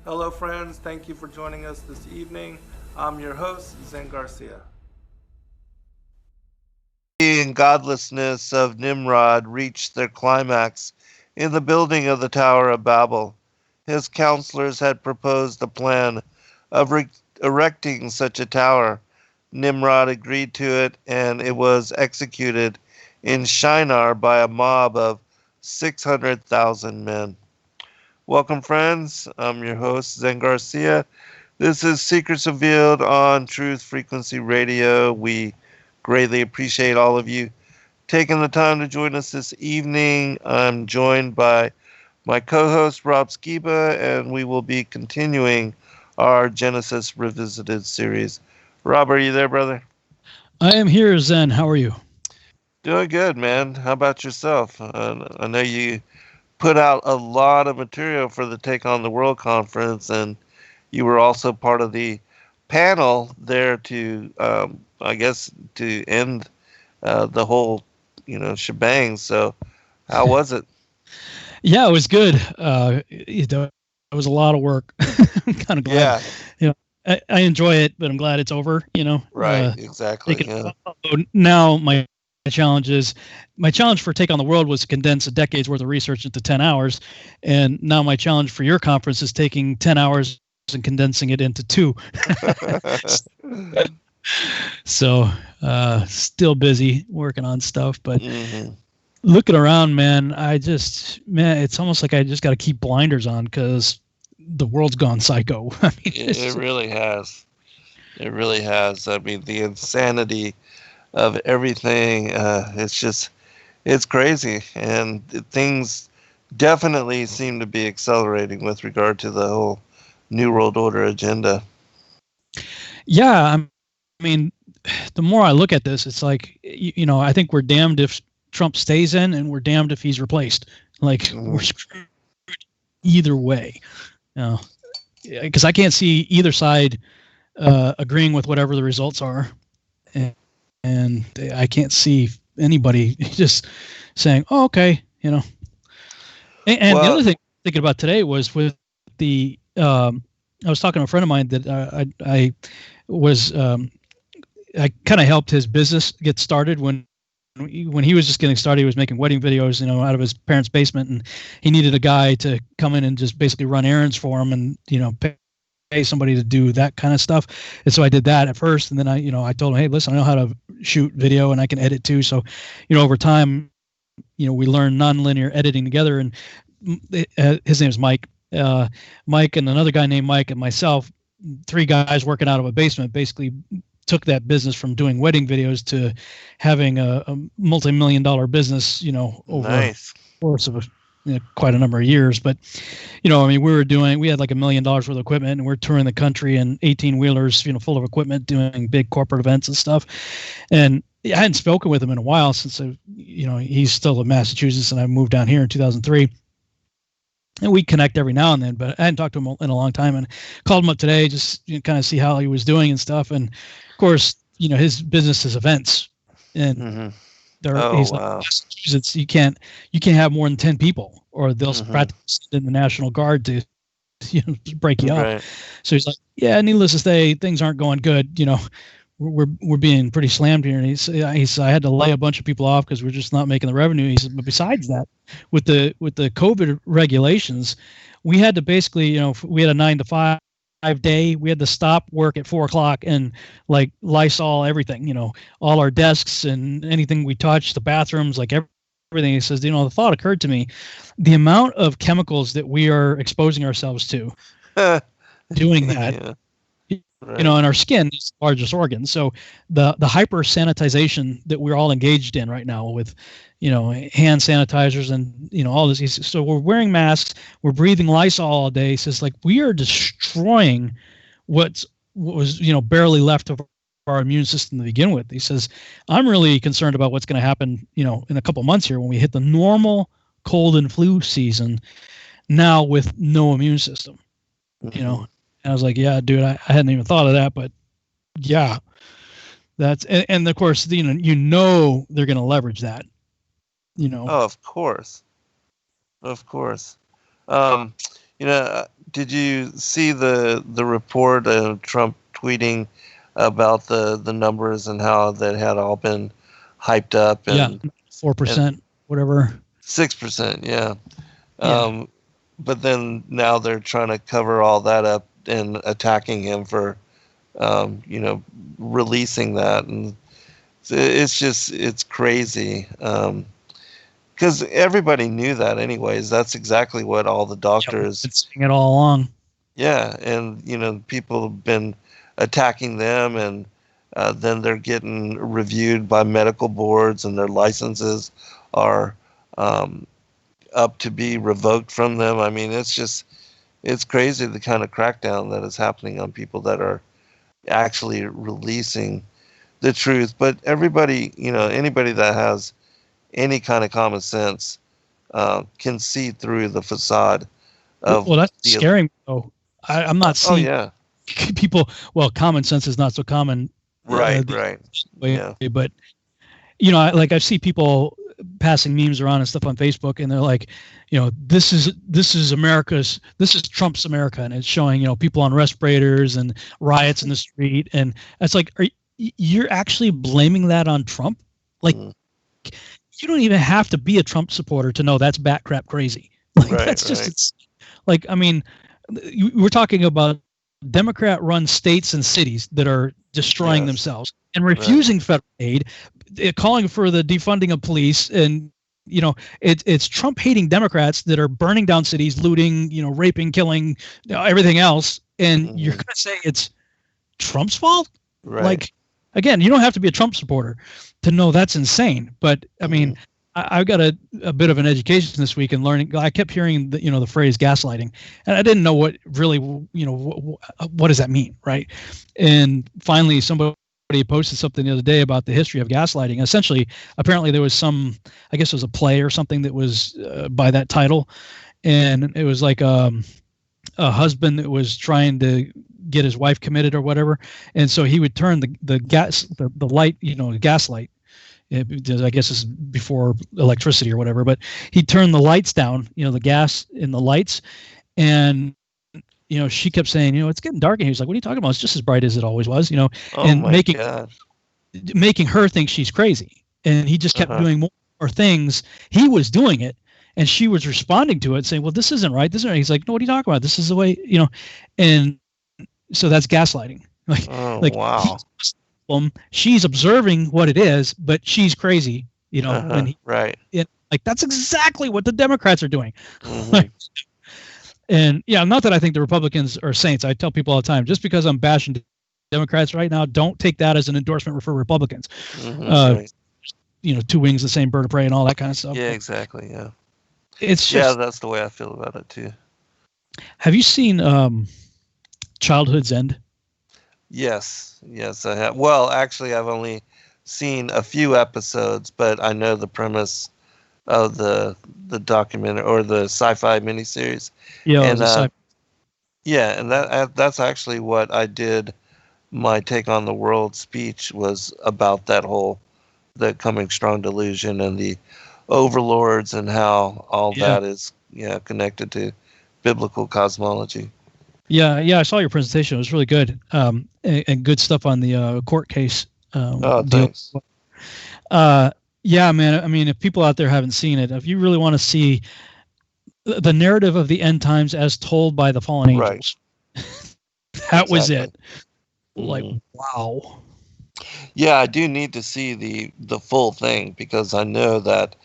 Hello, friends. Thank you for joining us this evening. I'm your host, Zen Garcia. And godlessness of Nimrod reached their climax in the building of the Tower of Babel. His counselors had proposed the plan of erecting such a tower. Nimrod agreed to it, and it was executed in Shinar by a mob of 600,000 men. Welcome, friends. I'm your host, Zen Garcia. This is Secrets Revealed on Truth Frequency Radio. We greatly appreciate all of you taking the time to join us this evening. I'm joined by my co-host, Rob Skiba, and we will be continuing our Genesis Revisited series. Rob, are you there, brother? I am here, Zen. How are you? Doing good, man. How about yourself? I know you put out a lot of material for the Take on the World conference, and you were also part of the panel there to, I guess, to end the whole, shebang. So, how was it? Yeah, it was good. It was a lot of work. I'm kind of glad. Yeah, I enjoy it, but I'm glad it's over. right, exactly. Yeah. Now my challenge for Take on the World was to condense a decade's worth of research into 10 hours, and now my challenge for your conference is taking 10 hours and condensing it into 2. So, still busy working on stuff, but. Mm-hmm. Looking around, man, it's almost like I just got to keep blinders on because the world's gone psycho. I mean, It really has. It really has. I mean, the insanity of everything, it's crazy. And things definitely seem to be accelerating with regard to the whole New World Order agenda. Yeah, I mean, the more I look at this, it's like, I think we're damned if Trump stays in, and we're damned if he's replaced. Like, we're screwed either way. Because I can't see either side agreeing with whatever the results are, and I can't see anybody just saying, "Oh, okay," And the other thing I'm thinking about today was with the. I was talking to a friend of mine that I kind of helped his business get started when he was just getting started. He was making wedding videos, out of his parents' basement, and he needed a guy to come in and just basically run errands for him, and pay somebody to do that kind of stuff. And so I did that at first, and then I told him, hey, listen, I know how to shoot video and I can edit too. So, over time, we learned nonlinear editing together, and his name is Mike. Mike and another guy named Mike and myself, 3 guys working out of a basement, basically took that business from doing wedding videos to having a multi-million-dollar business, over Nice. the course of quite a number of years. But, we had like $1 million worth of equipment, and we're touring the country in 18-wheelers, full of equipment, doing big corporate events and stuff. And I hadn't spoken with him in a while since, he's still in Massachusetts, and I moved down here in 2003. And we connect every now and then, but I hadn't talked to him in a long time, and called him up today just kind of see how he was doing and stuff. And of course, his business is events, and he's like, Massachusetts, you can't have more than 10 people, or they'll practically send in the National Guard to break you up. So he's like, yeah, needless to say, things aren't going good. We're being pretty slammed here. And he said, I had to lay a bunch of people off because we're just not making the revenue. He said, but besides that, with the COVID regulations, we had to basically, we had a 9 to 5 day. We had to stop work at 4:00 and like Lysol everything, all our desks and anything we touched, the bathrooms, like everything. He says, the thought occurred to me, the amount of chemicals that we are exposing ourselves to doing that. Yeah. Right. And our skin is the largest organ. So the hyper sanitization that we're all engaged in right now with, hand sanitizers and, all this. So we're wearing masks, we're breathing Lysol all day. He says, like, we are destroying what was, barely left of our immune system to begin with. He says, I'm really concerned about what's going to happen, in a couple months here when we hit the normal cold and flu season now with no immune system, And I was like, yeah, dude, I hadn't even thought of that, but yeah, that's, and of course, they're going to leverage that, Oh, of course. Of course. did you see the report of Trump tweeting about the numbers and how that had all been hyped up? And 4%, whatever. 6%, yeah. But then now they're trying to cover all that up and attacking him for, releasing that. And it's crazy. Because everybody knew that anyways. That's exactly what all the doctors... Been seeing it all along. Yeah, and, people have been attacking them, and then they're getting reviewed by medical boards, and their licenses are up to be revoked from them. I mean, it's crazy the kind of crackdown that is happening on people that are actually releasing the truth. But everybody, anybody that has any kind of common sense can see through the facade of... Well, that's scary, though. I'm not seeing... Oh, yeah. People... Well, common sense is not so common. Right. Yeah. But, I see people passing memes around and stuff on Facebook, and they're like, this is Trump's America, and it's showing, people on respirators and riots in the street, and it's like, you're actually blaming that on Trump? Like, you don't even have to be a Trump supporter to know that's bat crap crazy. Like, that's just, it's like, I mean, we're talking about Democrat-run states and cities that are destroying themselves and refusing federal aid, calling for the defunding of police, and it's Trump-hating Democrats that are burning down cities, looting, raping, killing, everything else, and you're going to say it's Trump's fault? Right. Like, again, you don't have to be a Trump supporter to know that's insane. But I mean, I've got a bit of an education this week and learning. I kept hearing the phrase gaslighting, and I didn't know what really, what does that mean, right? And finally, somebody posted something the other day about the history of gaslighting. Essentially, apparently there was some, I guess it was a play or something that was by that title, and it was like a husband that was trying to get his wife committed or whatever, and so he would turn the light, gaslight. I guess it's before electricity or whatever, but he'd turn the lights down, the gas in the lights, and she kept saying, it's getting dark, and he was like, what are you talking about? It's just as bright as it always was, and making her think she's crazy. And he just kept doing more things. He was doing it, and she was responding to it, saying, well, this isn't right. This isn't right. He's like, no, what are you talking about? This is the way, and so that's gaslighting. Wow. She's observing what it is, but she's crazy, right. That's exactly what the Democrats are doing. And not that I think the Republicans are saints. I tell people all the time, just because I'm bashing Democrats right now, don't take that as an endorsement for Republicans. Right. Two wings, the same bird of prey, and all that kind of stuff. Yeah, exactly. Yeah. It's just, that's the way I feel about it too. Have you seen Childhood's End? Yes, I have. Well, actually, I've only seen a few episodes, but I know the premise of the documentary or the sci-fi miniseries. Yeah, and and that's actually what I did. My take on the world speech was about that the coming strong delusion and the overlords and how all that is connected to biblical cosmology. Yeah, I saw your presentation. It was really good, and good stuff on the court case. Thanks. Yeah, man. I mean, if people out there haven't seen it, if you really want to see the narrative of the end times as told by the fallen angels, that was it. Like, wow. Yeah, I do need to see the full thing, because I know that,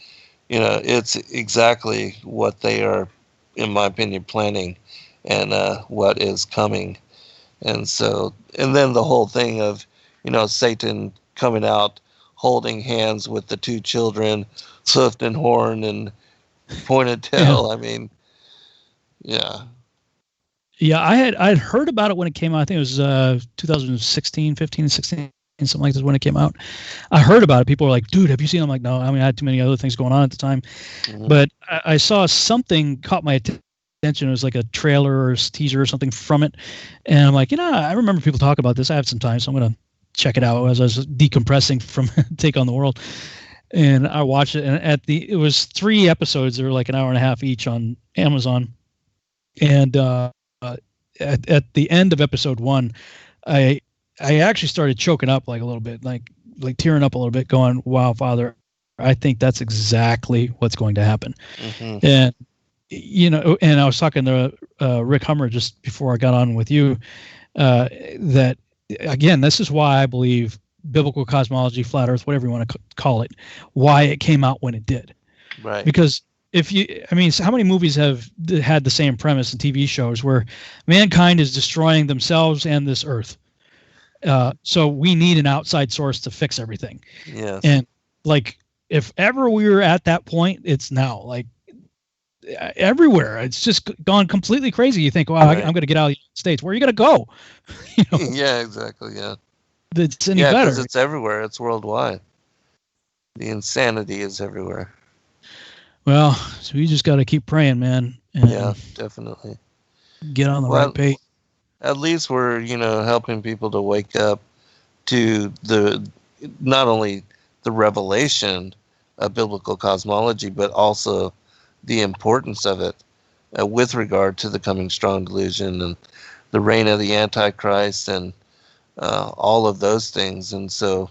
it's exactly what they are, in my opinion, planning, and what is coming. And so, and then the whole thing of, Satan coming out, holding hands with the two children, hoofed and horn and pointed tail. I mean, yeah. Yeah, I'd heard about it when it came out. I think it was 2016, 15, 16, something like this when it came out. I heard about it. People were like, dude, have you seen it? I'm like, no, I mean, I had too many other things going on at the time. But I saw something caught my attention. It was like a trailer or a teaser or something from it. And I'm like, I remember people talk about this. I have some time, so I'm going to check it out as I was decompressing from Take on the World. And I watched it, and it was 3 episodes. They were like an hour and a half each on Amazon. And at the end of episode 1, I actually started choking up like a little bit, like tearing up a little bit, going, "Wow, Father, I think that's exactly what's going to happen." Mm-hmm. And and I was talking to Rick Hummer just before I got on with you, that again, this is why I believe biblical cosmology, flat Earth, whatever you want to call it, why it came out when it did. Right. Because how many movies have had the same premise in TV shows where mankind is destroying themselves and this Earth? So we need an outside source to fix everything. Yes. And like, if ever we were at that point, it's now. Like, everywhere, it's just gone completely crazy. You think, "Wow, right. I'm going to get out of the United States." Where are you going to go? Yeah, exactly. Yeah. That's any better. Because it's everywhere. It's worldwide. The insanity is everywhere. Well, so we just got to keep praying, man. And yeah, definitely. Get on the right page. At least we're, helping people to wake up to not only the revelation of biblical cosmology, but also the importance of it with regard to the coming strong delusion and the reign of the Antichrist and all of those things. And so,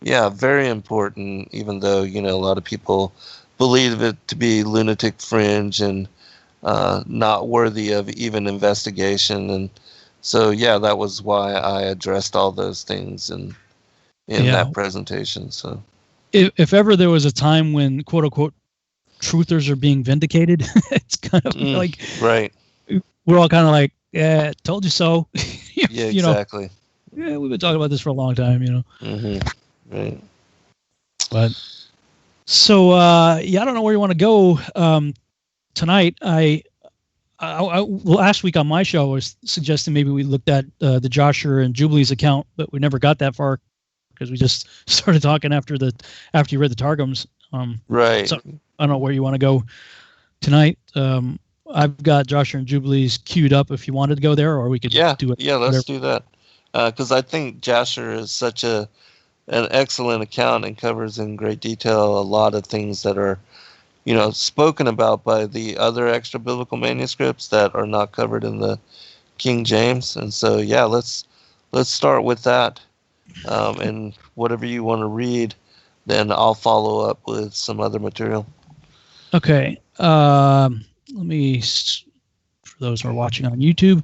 yeah, very important, even though, a lot of people believe it to be lunatic fringe and not worthy of even investigation. And so, yeah, that was why I addressed all those things in that presentation. So, if ever there was a time when quote unquote truthers are being vindicated, it's kind of like, right, we're all kind of like, "Yeah, told you so." Yeah, exactly. Yeah, we've been talking about this for a long time, Mm-hmm. Right. But so, I don't know where you want to go tonight. I last week on my show I was suggesting maybe we looked at the Joshua and Jubilees account, but we never got that far because we just started talking after you read the Targums. Right. So I don't know where you want to go tonight. I've got Joshua and Jubilees queued up if you wanted to go there, or we could do it. Yeah, let's do that. Because I think Joshua is such an excellent account and covers in great detail a lot of things that are, spoken about by the other extra biblical manuscripts that are not covered in the King James. And so, yeah, let's start with that. And whatever you want to read, then I'll follow up with some other material. Okay. Let me, for those who are watching on YouTube,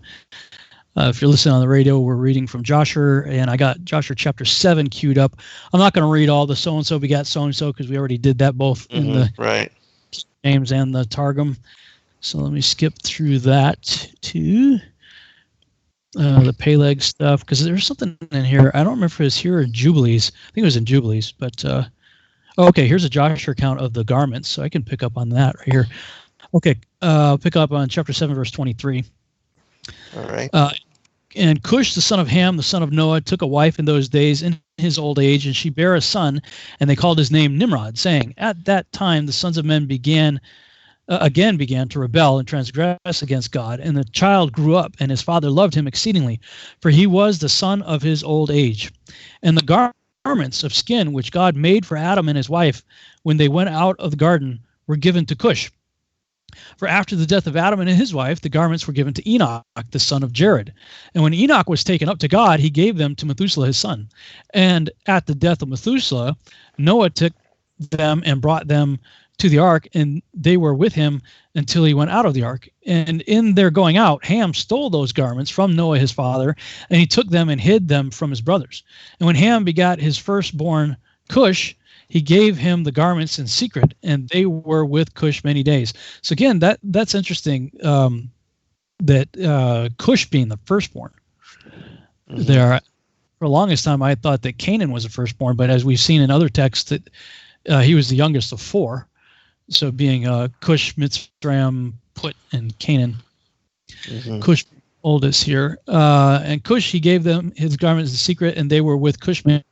if you're listening on the radio, we're reading from Joshua, and I got Joshua chapter 7 queued up. I'm not going to read all the so-and-so begat so-and-so because we already did that both in the James and the Targum. So let me skip through that to the Peleg stuff, because there's something in here. I don't remember if it was here or Jubilees. I think it was in Jubilees, but okay, here's a Joshua account of the garments, so I can pick up on that right here. Okay, pick up on chapter 7, verse 23. All right. And Cush, the son of Ham, the son of Noah, took a wife in those days in his old age, and she bare a son, and they called his name Nimrod, saying, "At that time the sons of men again began to rebel and transgress against God. And the child grew up, and his father loved him exceedingly, for he was the son of his old age. And the garments of skin which God made for Adam and his wife when they went out of the garden were given to Cush. For after the death of Adam and his wife, the garments were given to Enoch, the son of Jared. And when Enoch was taken up to God, he gave them to Methuselah his son. And at the death of Methuselah, Noah took them and brought them to the ark, and they were with him until he went out of the ark. And in their going out, Ham stole those garments from Noah his father, and he took them and hid them from his brothers. And when Ham begat his firstborn Cush, he gave him the garments in secret, and they were with Cush many days. So again, that's interesting, that Cush being the firstborn. Mm-hmm. There, for the longest time, I thought that Canaan was the firstborn, but as we've seen in other texts, that he was the youngest of four. So being Cush, Mitzrayim, Put, and Canaan. Mm-hmm. Cush oldest here. And Cush, he gave them his garments in secret, and they were with Cush many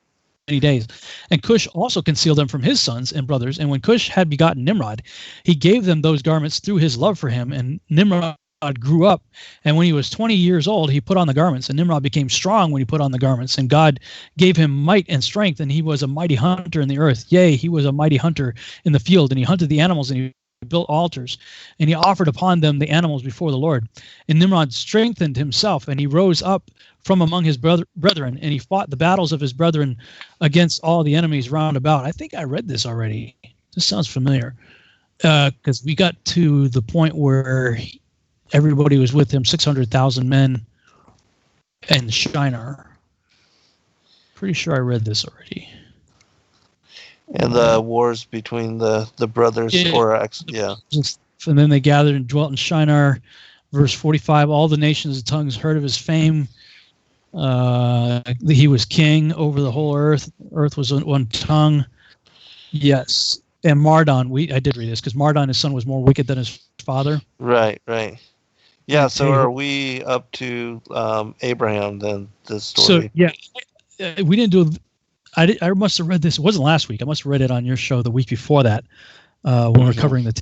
days. And Cush also concealed them from his sons and brothers. And when Cush had begotten Nimrod, he gave them those garments through his love for him. And Nimrod grew up, and when he was 20 years old, he put on the garments. And Nimrod became strong when he put on the garments. And God gave him might and strength, and he was a mighty hunter in the earth. Yea, he was a mighty hunter in the field, and he hunted the animals, and he built altars, and he offered upon them the animals before the Lord. And Nimrod strengthened himself, and he rose up from among his brethren, and he fought the battles of his brethren against all the enemies round about. I think I read this already. This sounds familiar, because we got to the point where everybody was with him, 600,000 men and Shinar. Pretty sure I read this already. And the wars between the brothers, yeah. And then they gathered and dwelt in Shinar. Verse 45, all the nations of tongues heard of his fame. He was king over the whole earth. Earth was one tongue. Yes. And Mardon, I did read this, because Mardon, his son, was more wicked than his father. Right. Yeah, so are we up to Abraham then, this story? So, yeah, we didn't do... I must have read this. It wasn't last week. I must have read it on your show the week before that, when we were covering the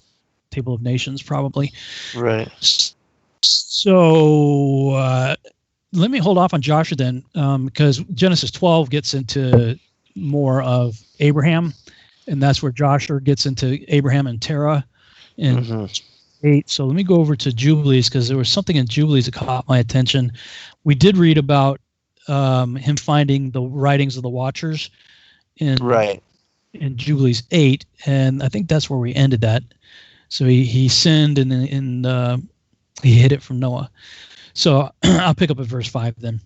Table of Nations, probably. Right. So let me hold off on Joshua then, because Genesis 12 gets into more of Abraham, and that's where Joshua gets into Abraham and Terah in 8. So let me go over to Jubilees, because there was something in Jubilees that caught my attention. We did read about him finding the writings of the Watchers in Jubilees 8, and I think that's where we ended that. So he sinned and he hid it from Noah. So I'll pick up at verse 5 then.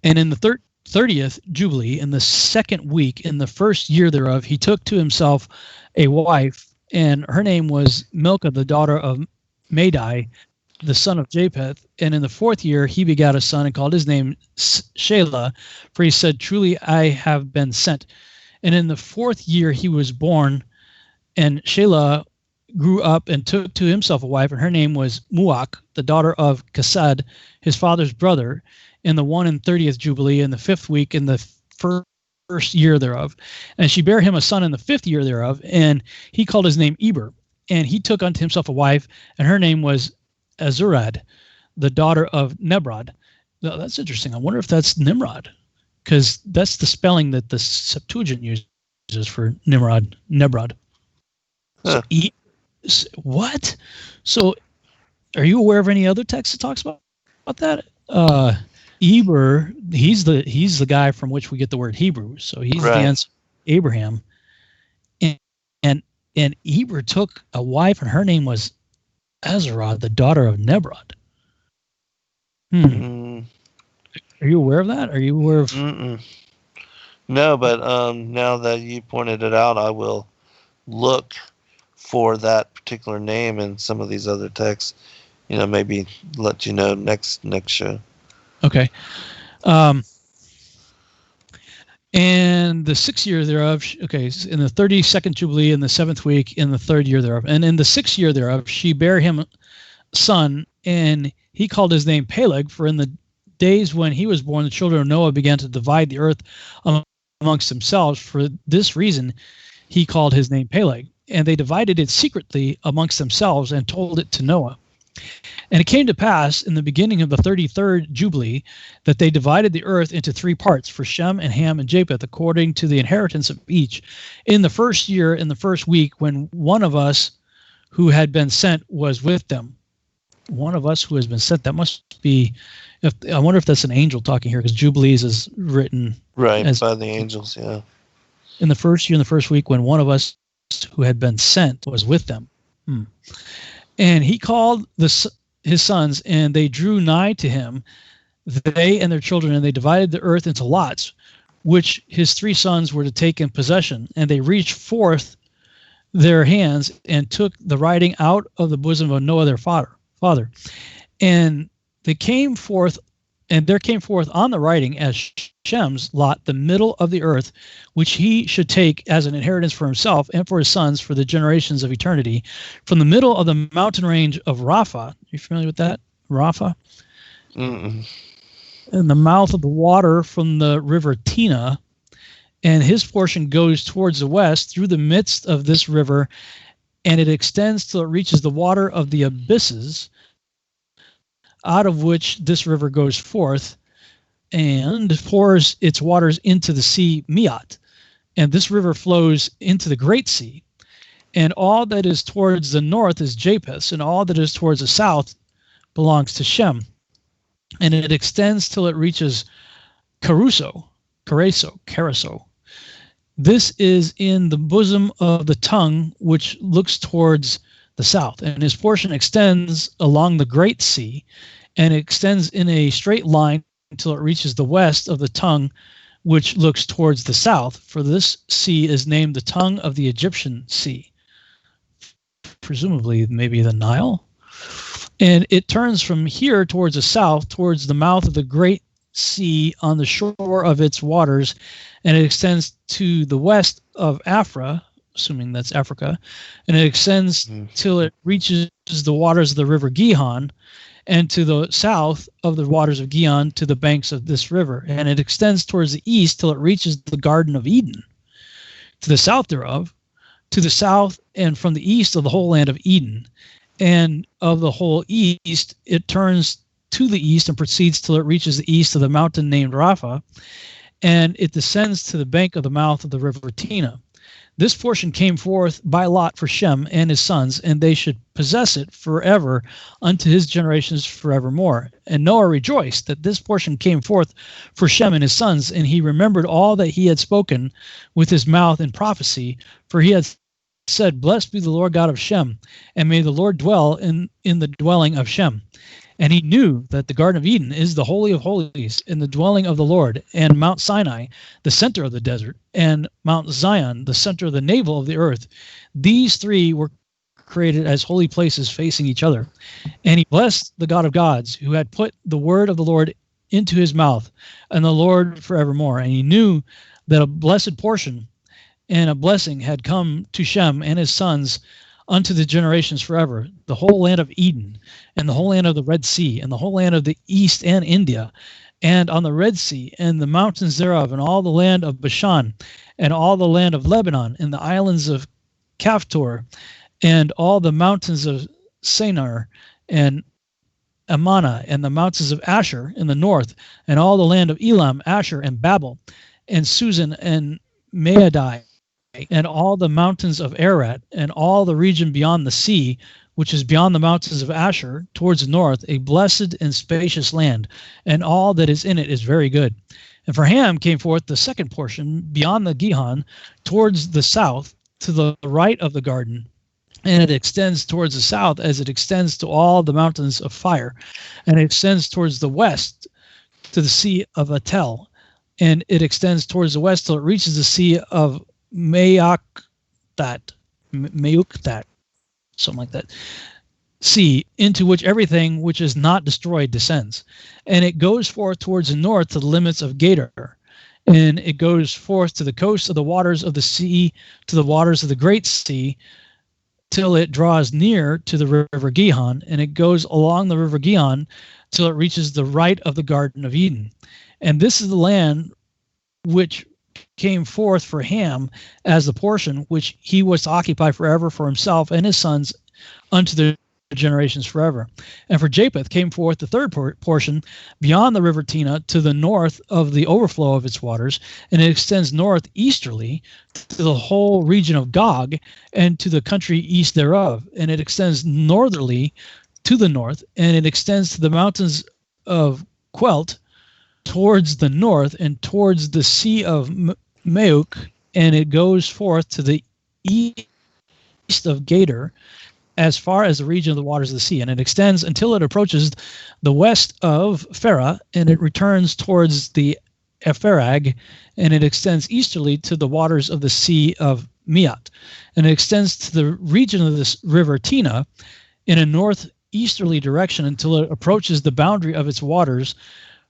And in the 30th Jubilee, in the second week, in the first year thereof, he took to himself a wife, and her name was Milcah, the daughter of Madai, the son of Japheth. And in the 4th year, he begat a son and called his name Shelah, for he said, truly I have been sent. And in the 4th year, he was born, and Shelah grew up and took to himself a wife, and her name was Muach, the daughter of Kasad, his father's brother, in the 31st Jubilee, in the 5th week, in the first year thereof. And she bare him a son in the 5th year thereof, and he called his name Eber. And he took unto himself a wife, and her name was Azurad, the daughter of Nimrod. Now, that's interesting. I wonder if that's Nimrod, because that's the spelling that the Septuagint uses for Nimrod. Huh. So what? So are you aware of any other text that talks about that? Eber, he's the guy from which we get the word Hebrew. So he's the answer to Abraham. And Eber took a wife, and her name was Azurad, the daughter of Nimrod. Are you aware of that? Are you aware of? No, but now that you pointed it out, I will look for that particular name in some of these other texts. Maybe let you know next show. Okay. And the 6th year thereof, in the 32nd Jubilee, in the 7th week, in the 3rd year thereof, and in the 6th year thereof, she bare him a son, and he called his name Peleg, for in the days when he was born, the children of Noah began to divide the earth amongst themselves. For this reason, he called his name Peleg. And they divided it secretly amongst themselves and told it to Noah. And it came to pass in the beginning of the 33rd Jubilee that they divided the earth into 3 parts, for Shem and Ham and Japheth, according to the inheritance of each. In the 1st year, in the 1st week, when one of us who had been sent was with them. One of us who has been sent, that must be, I wonder if that's an angel talking here, because Jubilees is written by the angels, yeah. In the 1st year, in the 1st week, when one of us who had been sent was with them. And he called his sons, and they drew nigh to him, they and their children, and they divided the earth into lots, which his 3 sons were to take in possession. And they reached forth their hands and took the writing out of the bosom of Noah their father. And they came forth, and there came forth on the writing as Shem's lot the middle of the earth, which he should take as an inheritance for himself and for his sons for the generations of eternity, from the middle of the mountain range of Rapha. Are you familiar with that? Rapha? And the mouth of the water from the river Tina, and his portion goes towards the west through the midst of this river, and it extends till it reaches the water of the abysses, out of which this river goes forth, and pours its waters into the sea Miat. And this river flows into the great sea. And all that is towards the north is Japheth, and all that is towards the south belongs to Shem. And it extends till it reaches Caruso. This is in the bosom of the tongue which looks towards the south. And his portion extends along the great sea, and it extends in a straight line until it reaches the west of the tongue which looks towards the south. For this sea is named the tongue of the Egyptian sea. Presumably maybe the Nile. And it turns from here towards the south, towards the mouth of the great sea on the shore of its waters, and it extends to the west of Afra, assuming that's Africa, and it extends till it reaches the waters of the river Gihon, and to the south of the waters of Gihon to the banks of this river. And it extends towards the east till it reaches the Garden of Eden. To the south thereof, to the south and from the east of the whole land of Eden, and of the whole east, it turns to the east and proceeds till it reaches the east of the mountain named Rapha, and it descends to the bank of the mouth of the river Tina. This portion came forth by lot for Shem and his sons, and they should possess it forever unto his generations forevermore. And Noah rejoiced that this portion came forth for Shem and his sons, and he remembered all that he had spoken with his mouth in prophecy, for he had said, Blessed be the Lord God of Shem, and may the Lord dwell in the dwelling of Shem. And he knew that the Garden of Eden is the Holy of Holies, in the dwelling of the Lord, and Mount Sinai, the center of the desert, and Mount Zion, the center of the navel of the earth. These three were created as holy places facing each other. And he blessed the God of gods, who had put the word of the Lord into his mouth, and the Lord forevermore. And he knew that a blessed portion and a blessing had come to Shem and his sons unto the generations forever, the whole land of Eden, and the whole land of the Red Sea, and the whole land of the east and India, and on the Red Sea, and the mountains thereof, and all the land of Bashan, and all the land of Lebanon, and the islands of Caphtor, and all the mountains of Senir, and Ammana, and the mountains of Asher in the north, and all the land of Elam, Asher, and Babel, and Susan, and Maadai, and all the mountains of Ararat, and all the region beyond the sea, which is beyond the mountains of Asher, towards the north, a blessed and spacious land, and all that is in it is very good. And for Ham came forth the second portion beyond the Gihon, towards the south, to the right of the garden, and it extends towards the south as it extends to all the mountains of fire, and it extends towards the west to the sea of Atel, and it extends towards the west till it reaches the sea of Mayuktat, something like that, sea, into which everything which is not destroyed descends. And it goes forth towards the north to the limits of Gader, and it goes forth to the coast of the waters of the sea, to the waters of the great sea, till it draws near to the river Gihon, and it goes along the river Gihon till it reaches the right of the Garden of Eden. And this is the land which came forth for Ham as the portion which he was to occupy forever for himself and his sons unto their generations forever. And for Japheth came forth the third portion beyond the river Tina to the north of the overflow of its waters, and it extends northeasterly to the whole region of Gog and to the country east thereof, and it extends northerly to the north, and it extends to the mountains of Quelt towards the north and towards the sea of Mauk, and it goes forth to the east of Gader as far as the region of the waters of the sea, and it extends until it approaches the west of Farah, and it returns towards the Epherag, and it extends easterly to the waters of the sea of Miat, and it extends to the region of this river Tina in a northeasterly direction until it approaches the boundary of its waters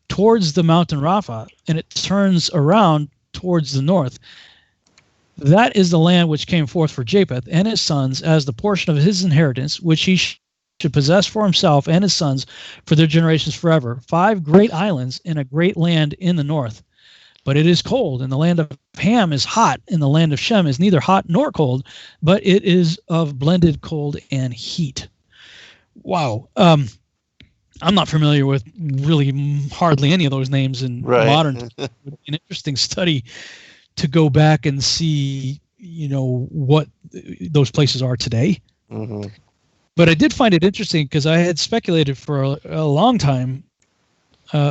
towards the mountain Rapha, and it turns around towards the north. That is the land which came forth for Japheth and his sons as the portion of his inheritance, which he should possess for himself and his sons for their generations forever. 5 great islands in a great land in the north. But it is cold, and the land of Ham is hot, and the land of Shem is neither hot nor cold, but it is of blended cold and heat. Wow. I'm not familiar with really hardly any of those names in modern. An interesting study to go back and see what those places are today. Mm-hmm. But I did find it interesting because I had speculated for a long time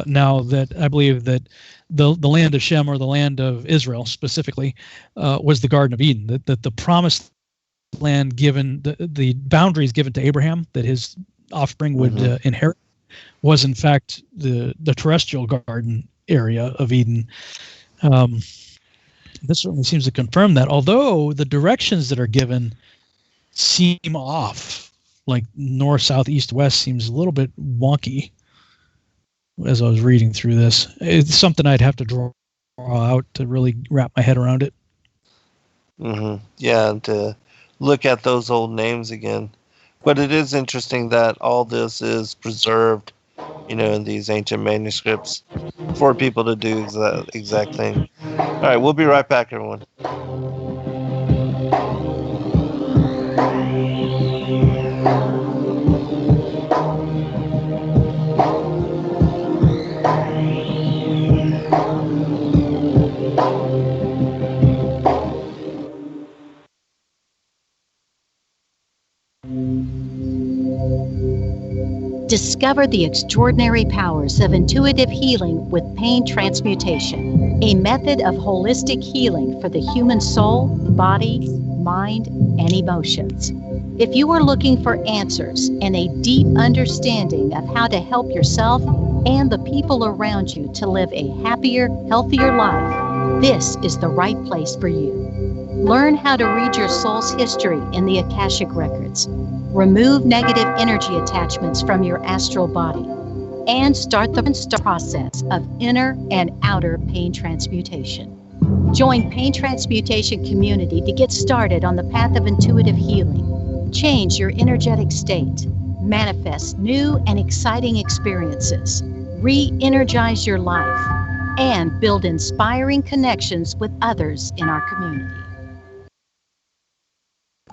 now that I believe that the land of Shem, or the land of Israel specifically, was the Garden of Eden. That the promised land given, the boundaries given to Abraham that his offspring would inherit, was in fact the terrestrial garden area of Eden. This certainly seems to confirm that, although the directions that are given seem off, like north, south, east, west, seems a little bit wonky as I was reading through this. It's something I'd have to draw out to really wrap my head around it. Mm-hmm. Yeah, and to look at those old names again. But it is interesting that all this is preserved, in these ancient manuscripts for people to do the exact thing. All right, we'll be right back, everyone. Discover the extraordinary powers of intuitive healing with pain transmutation, a method of holistic healing for the human soul, body, mind, and emotions. If you are looking for answers and a deep understanding of how to help yourself and the people around you to live a happier, healthier life, this is the right place for you. Learn how to read your soul's history in the Akashic Records. Remove negative energy attachments from your astral body, and start the process of inner and outer pain transmutation. Join Pain Transmutation Community to get started on the path of intuitive healing. Change your energetic state, manifest new and exciting experiences, re-energize your life, and build inspiring connections with others in our community.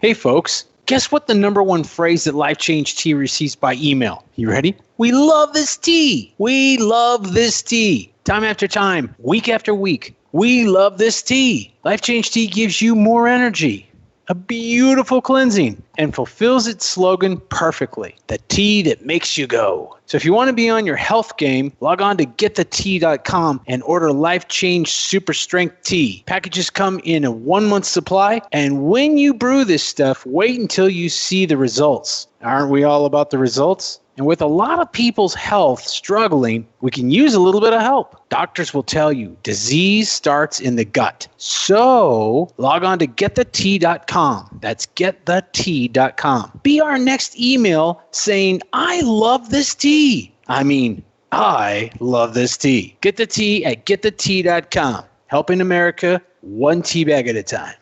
Hey folks, guess what the number one phrase that Life Change Tea receives by email? You ready? We love this tea. We love this tea. Time after time, week after week, we love this tea. Life Change Tea gives you more energy, a beautiful cleansing, and fulfills its slogan perfectly. The tea that makes you go. So if you want to be on your health game, log on to getthetea.com and order Life Change Super Strength Tea. Packages come in a 1-month supply, and when you brew this stuff, wait until you see the results. Aren't we all about the results? And with a lot of people's health struggling, we can use a little bit of help. Doctors will tell you disease starts in the gut. So log on to getthetea.com. That's getthetea.com. Be our next email saying, I love this tea. I love this tea. Get the tea at getthetea.com. Helping America one tea bag at a time.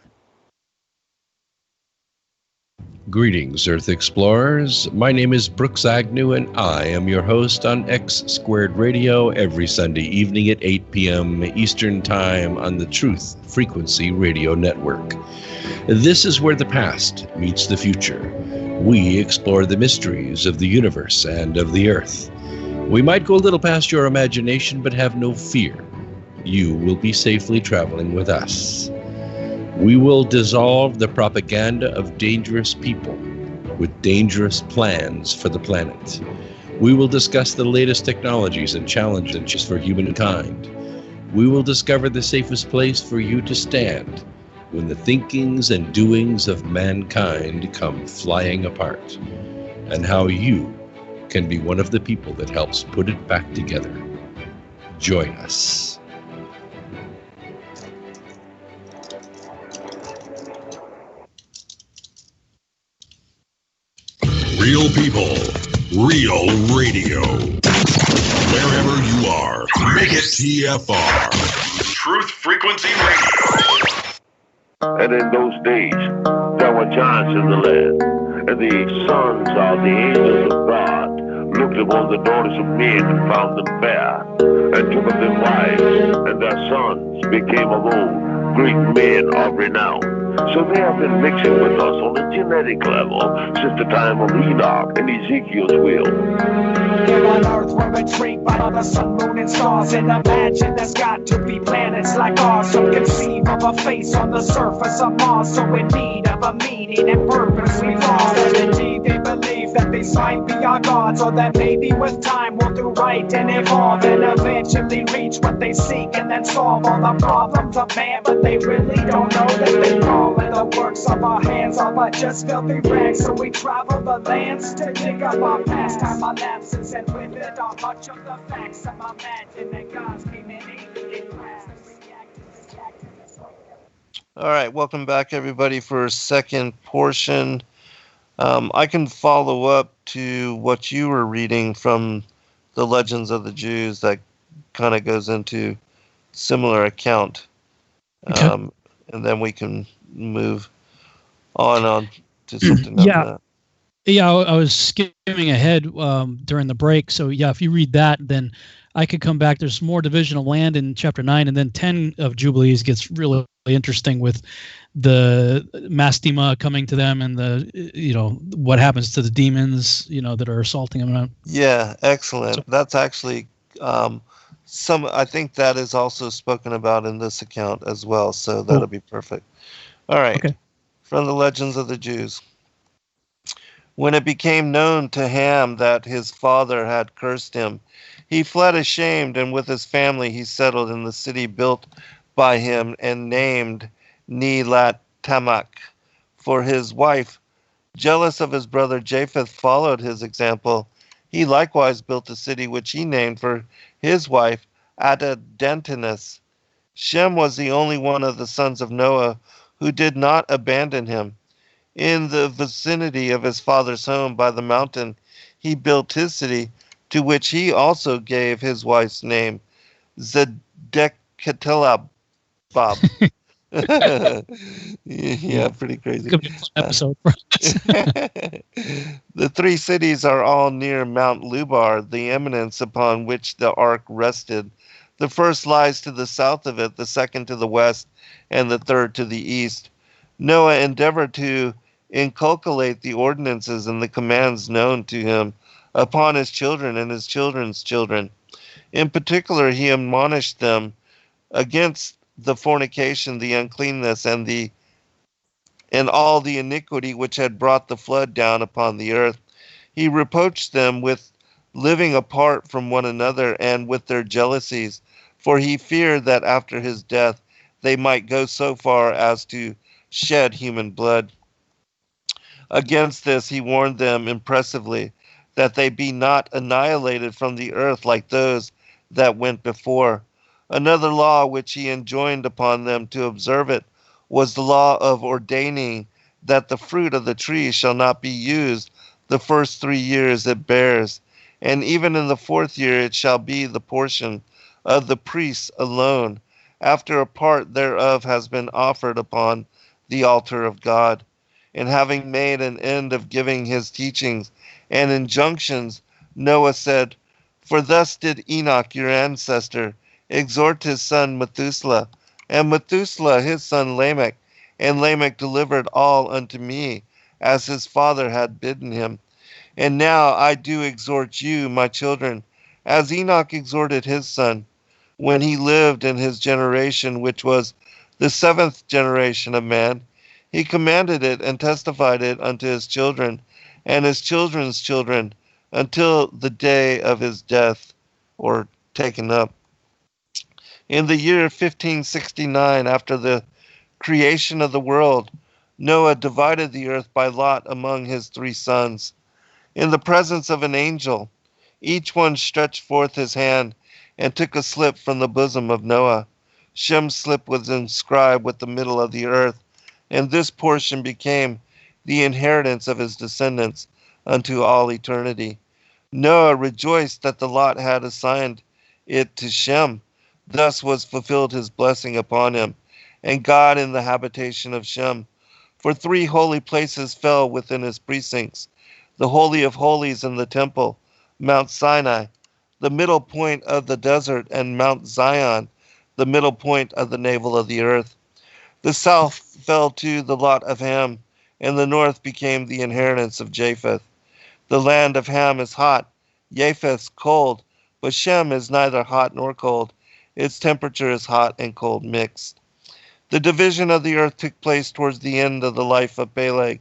Greetings, Earth Explorers. My name is Brooks Agnew, and I am your host on X Squared Radio every Sunday evening at 8 p.m. Eastern Time on the Truth Frequency Radio Network. This is where the past meets the future. We explore the mysteries of the universe and of the Earth. We might go a little past your imagination, but have no fear. You will be safely traveling with us. We will dissolve the propaganda of dangerous people with dangerous plans for the planet. We will discuss the latest technologies and challenges for humankind. We will discover the safest place for you to stand when the thinkings and doings of mankind come flying apart, and how you can be one of the people that helps put it back together. Join us. Real people, real radio. Wherever you are, make it TFR. Truth Frequency Radio. And in those days, there were giants in the land, and the sons of the angels of God looked upon the daughters of men and found them fair, and took of them wives, and their sons became of old great men of renown. So they have been mixing with us on a genetic level since the time of Enoch and Ezekiel's will. Here on earth we're intrigued by of the sun, moon, and stars. And imagine there's got to be planets like ours. So conceive of a face on the surface of Mars. So in need of a meaning and purpose we fall. And indeed they believe that these might be our gods, or that maybe with time we'll do right and evolve and eventually reach what they seek and then solve all the problems of man. But they really don't know that they fall, and the works of our hands are but just filthy rags. So we travel the lands to dig up our past time, our lapses, and with it are much of the facts. I'm imagining that God's came in alien class and reacted to this cactus. All right, welcome back, everybody, for a second portion. I can follow up to what you were reading from the Legends of the Jews that kind of goes into similar account. Okay. And then we can move on to something after that. Yeah, I was skimming ahead during the break. So, yeah, if you read that, then I could come back. There's more division of land in chapter 9, and then 10 of Jubilees gets really interesting with the mastema coming to them and what happens to the demons, that are assaulting them. Yeah, excellent. So, that's actually I think that is also spoken about in this account as well. So that'll be perfect. All right. Okay. From the Legends of the Jews. When it became known to Ham that his father had cursed him, he fled ashamed, and with his family he settled in the city built by him and named Nelat Tamak for his wife. Jealous of his brother Japheth followed his example. He likewise built a city which he named for his wife Adadentinus. Shem was the only one of the sons of Noah who did not abandon him. In the vicinity of his father's home by the mountain, he built his city, to which he also gave his wife's name, Zedekatelabab. Yeah, pretty crazy. Could be a fun episode. The three cities are all near Mount Lubar, the eminence upon which the ark rested. The first lies to the south of it, the second to the west, and the third to the east. Noah endeavored to inculcate the ordinances and the commands known to him upon his children and his children's children. In particular, he admonished them against the fornication, the uncleanness, and all the iniquity which had brought the flood down upon the earth. He reproached them with living apart from one another and with their jealousies, for he feared that after his death they might go so far as to shed human blood. Against this he warned them impressively, that they be not annihilated from the earth like those that went before. Another law which he enjoined upon them to observe it was the law of ordaining that the fruit of the tree shall not be used the first 3 years it bears, and even in the 4th year it shall be the portion of the priests alone, after a part thereof has been offered upon the altar of God. And having made an end of giving his teachings and injunctions, Noah said, For thus did Enoch your ancestor exhort his son Methuselah, and Methuselah his son Lamech, and Lamech delivered all unto me, as his father had bidden him. And now I do exhort you, my children, as Enoch exhorted his son, when he lived in his generation, which was the 7th generation of man. He commanded it and testified it unto his children, and his children's children, until the day of his death, or taken up. In the year 1569, after the creation of the world, Noah divided the earth by lot among his 3 sons. In the presence of an angel, each one stretched forth his hand and took a slip from the bosom of Noah. Shem's slip was inscribed with the middle of the earth, and this portion became the inheritance of his descendants unto all eternity. Noah rejoiced that the lot had assigned it to Shem. Thus was fulfilled his blessing upon him, and God in the habitation of Shem. For 3 holy places fell within his precincts, the Holy of Holies and the temple, Mount Sinai, the middle point of the desert, and Mount Zion, the middle point of the navel of the earth. The south fell to the lot of Ham, and the north became the inheritance of Japheth. The land of Ham is hot, Japheth's cold. But Shem is neither hot nor cold. Its temperature is hot and cold mixed. The division of the earth took place towards the end of the life of Peleg,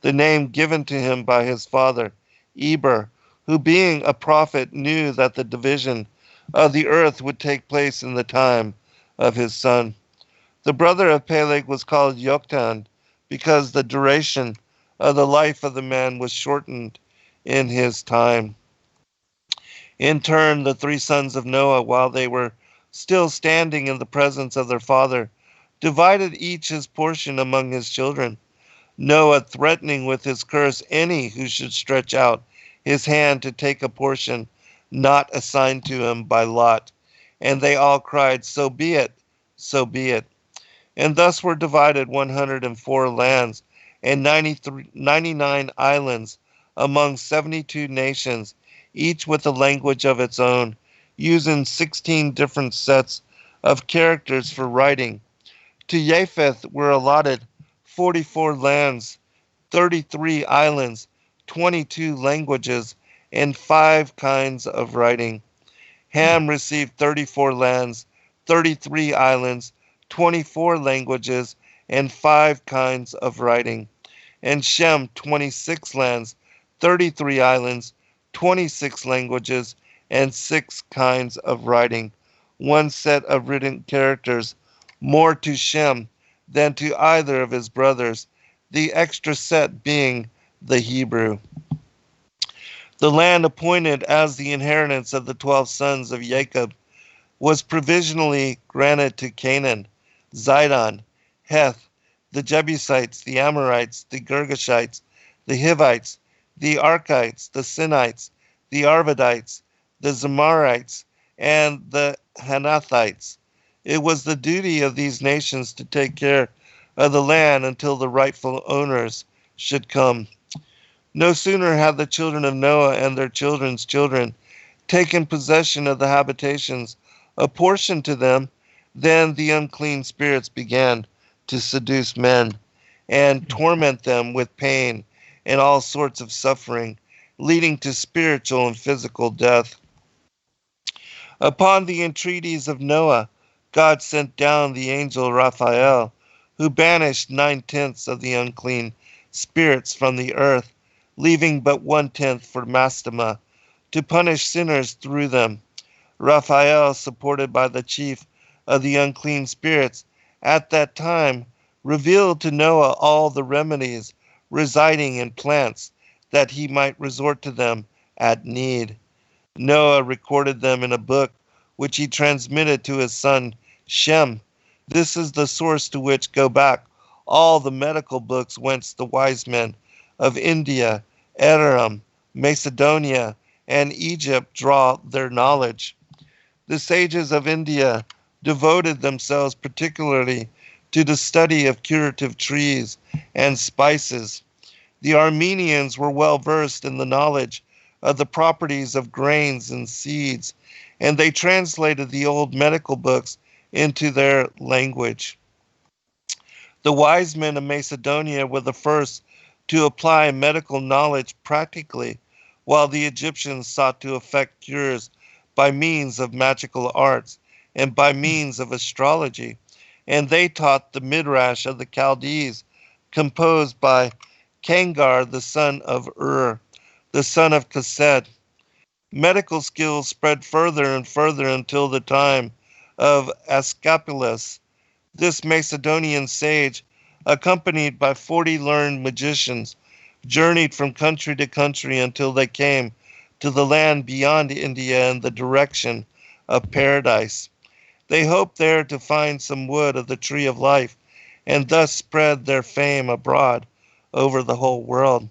the name given to him by his father, Eber, who being a prophet knew that the division of the earth would take place in the time of his son. The brother of Peleg was called Yoktan, because the duration of the life of the man was shortened in his time. In turn, the three sons of Noah, while they were still standing in the presence of their father, divided each his portion among his children, Noah threatening with his curse any who should stretch out his hand to take a portion not assigned to him by lot. And they all cried, "So be it, so be it." And thus were divided 104 lands and 99 islands among 72 nations, each with a language of its own, using 16 different sets of characters for writing. To Japheth were allotted 44 lands, 33 islands, 22 languages, and 5 kinds of writing. Ham received 34 lands, 33 islands, 24 languages, and 5 kinds of writing. And Shem 26 lands, 33 islands, 26 languages, and 6 kinds of writing. One set of written characters, more to Shem than to either of his brothers, the extra set being the Hebrew. The land appointed as the inheritance of the 12 sons of Jacob was provisionally granted to Canaan, Zidon, Heth, the Jebusites, the Amorites, the Girgashites, the Hivites, the Arkites, the Sinites, the Arvadites, the Zemarites, and the Hanathites. It was the duty of these nations to take care of the land until the rightful owners should come. No sooner had the children of Noah and their children's children taken possession of the habitations apportioned to them than the unclean spirits began to seduce men and torment them with pain and all sorts of suffering, leading to spiritual and physical death. Upon the entreaties of Noah, God sent down the angel Raphael, who banished 9/10 of the unclean spirits from the earth, leaving but 1/10 for Mastema, to punish sinners through them. Raphael, supported by the chief of the unclean spirits, at that time revealed to Noah all the remedies residing in plants, that he might resort to them at need. Noah recorded them in a book, which he transmitted to his son Shem. This is the source to which go back all the medical books whence the wise men of India, Aram, Macedonia, and Egypt draw their knowledge. The sages of India devoted themselves particularly to the study of curative trees and spices. The Armenians were well versed in the knowledge of the properties of grains and seeds, and they translated the old medical books into their language. The wise men of Macedonia were the first to apply medical knowledge practically, while the Egyptians sought to effect cures by means of magical arts and by means of astrology, and they taught the Midrash of the Chaldees, composed by Kangar, the son of Ur, the son of Kased. Medical skills spread further and further until the time of Asclepius. This Macedonian sage, accompanied by 40 learned magicians, journeyed from country to country until they came to the land beyond India in the direction of paradise. They hoped there to find some wood of the tree of life, and thus spread their fame abroad over the whole world.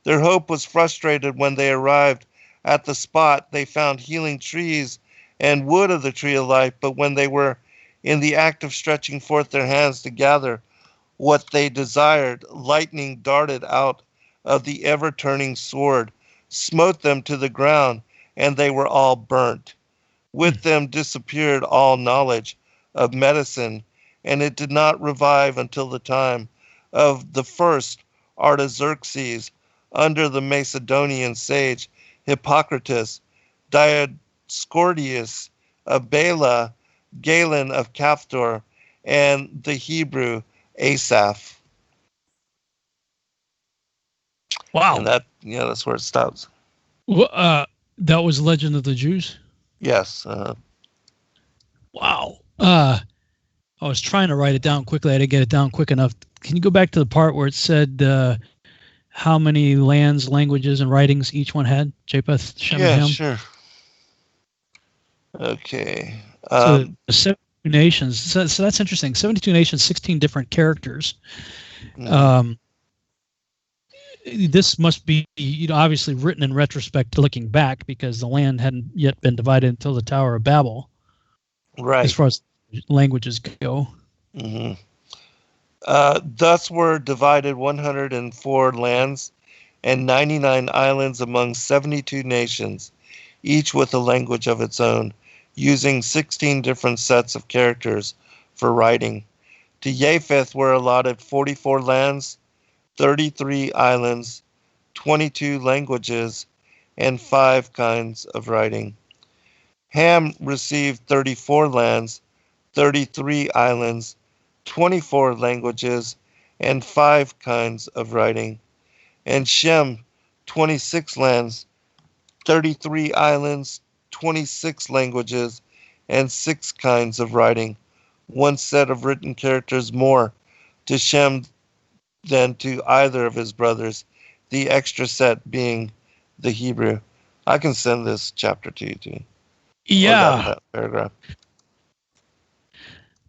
Their hope was frustrated when they arrived at the spot. They found healing trees and wood of the tree of life, but when they were in the act of stretching forth their hands to gather what they desired, lightning darted out of the ever-turning sword, smote them to the ground, and they were all burnt. With them disappeared all knowledge of medicine, and it did not revive until the time of the first Artaxerxes, under the Macedonian sage Hippocrates. Scordius of Bela, Galen of Caphtor, and the Hebrew Asaph. Wow. And that's where it stops. Well, that was Legend of the Jews? Yes. Wow. I was trying to write it down quickly. I didn't get it down quick enough. Can you go back to the part where it said how many lands, languages, and writings each one had? Japheth, Shem, and Ham? Yeah, sure. Okay. So the 72 nations. So that's interesting. 72 nations, 16 different characters. This must be, obviously written in retrospect, looking back, because the land hadn't yet been divided until the Tower of Babel. Right. As far as languages go. Mm-hmm. Thus were divided 104 lands and 99 islands among 72 nations, each with a language of its own, using 16 different sets of characters for writing. To Japheth were allotted 44 lands, 33 islands, 22 languages, and 5 kinds of writing. Ham received 34 lands, 33 islands, 24 languages, and 5 kinds of writing. And Shem, 26 lands, 33 islands, 26 languages, and 6 kinds of writing. One set of written characters more to Shem than to either of his brothers, the extra set being the Hebrew. I can send this chapter to you too. Yeah. That paragraph.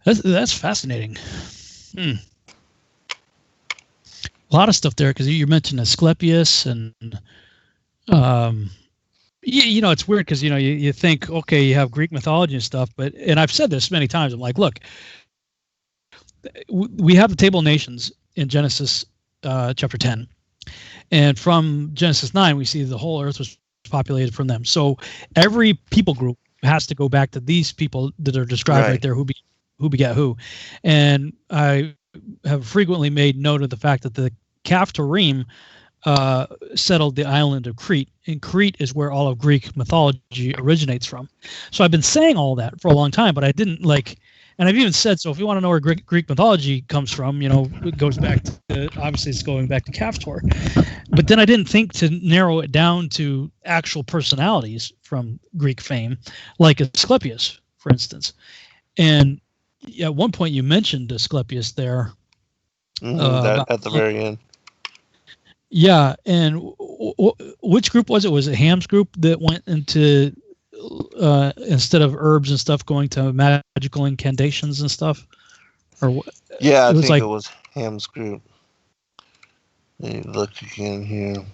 That's fascinating. A lot of stuff there, because you mentioned Asclepius, and it's weird because you think, okay, you have Greek mythology and stuff, and I've said this many times. I'm like, look, we have the table of nations in Genesis chapter 10, and from Genesis 9 we see the whole earth was populated from them. So every people group has to go back to these people that are described right there, who begat who. And I have frequently made note of the fact that the Caphtorim settled the island of Crete, and Crete is where all of Greek mythology originates from. So I've been saying all that for a long time, but I didn't and I've even said, so if you want to know where Greek mythology comes from, it goes back to, obviously it's going back to Caphtor. But then I didn't think to narrow it down to actual personalities from Greek fame, like Asclepius, for instance. And at one point you mentioned Asclepius there. At the very end. Yeah, and which group was it? Was it Ham's group that went into, instead of herbs and stuff, going to magical incantations and stuff? Or what? Yeah, I think it was Ham's group. Let me look again here.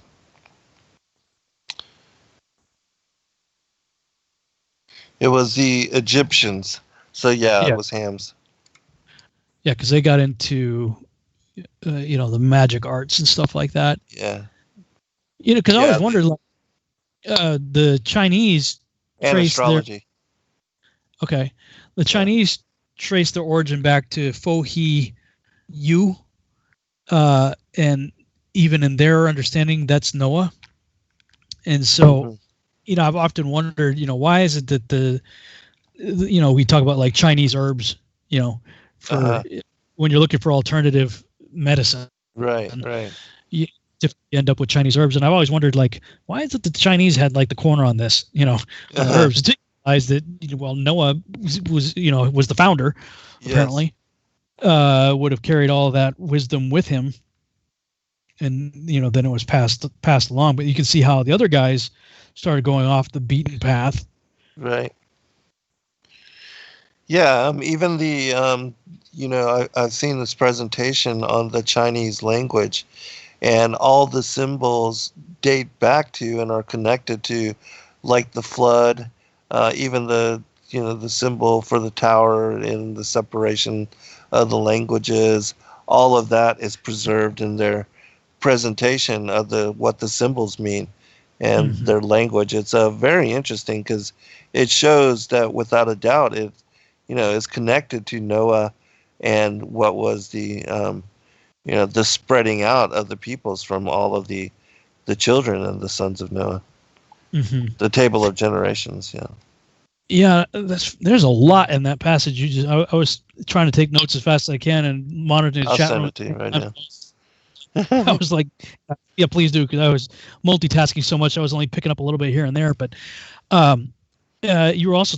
It was the Egyptians. So yeah, it was Ham's. Yeah, because they got into, the magic arts and stuff like that. Yeah. Because I always wondered, the Chinese and astrology. The Chinese trace their origin back to Fo He Yu, and even in their understanding, that's Noah. And so, I've often wondered, why is it that we talk about like Chinese herbs, for when you're looking for alternative medicine. Right. You end up with Chinese herbs. And I've always wondered, why is it that the Chinese had the corner on this, herbs? Didn't realize that, Noah was the founder, apparently, would have carried all of that wisdom with him. And, then it was passed along. But you can see how the other guys started going off the beaten path. Right. Yeah. Even the, I've seen this presentation on the Chinese language, and all the symbols date back to and are connected to, like the flood, even the symbol for the tower and the separation of the languages. All of that is preserved in their presentation of what the symbols mean and their language. It's very interesting because it shows that without a doubt it is connected to Noah and what was the the spreading out of the peoples from all of the children and the sons of Noah. The table of generations. Yeah, there's a lot in that passage. I was trying to take notes as fast as I can and monitoring the I'll chat send room. it to you right now. I was like, yeah, please do, because I was multitasking so much. I was only picking up a little bit here and there. But you were also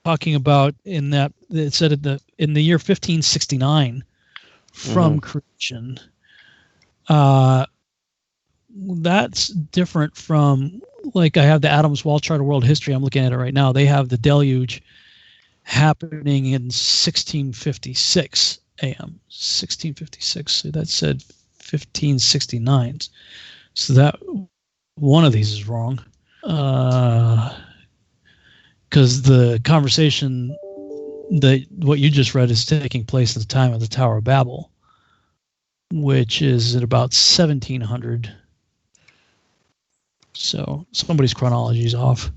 talking about in that it said in the year 1569 from creation. That's different from, like, I have the Adams Wall Chart of World History. I'm looking at it right now. They have the deluge happening in 1656 a.m. 1656. So that said 1569. So that one of these is wrong. Because the conversation that what you just read is taking place at the time of the Tower of Babel, which is at about 1700. So somebody's chronology is off.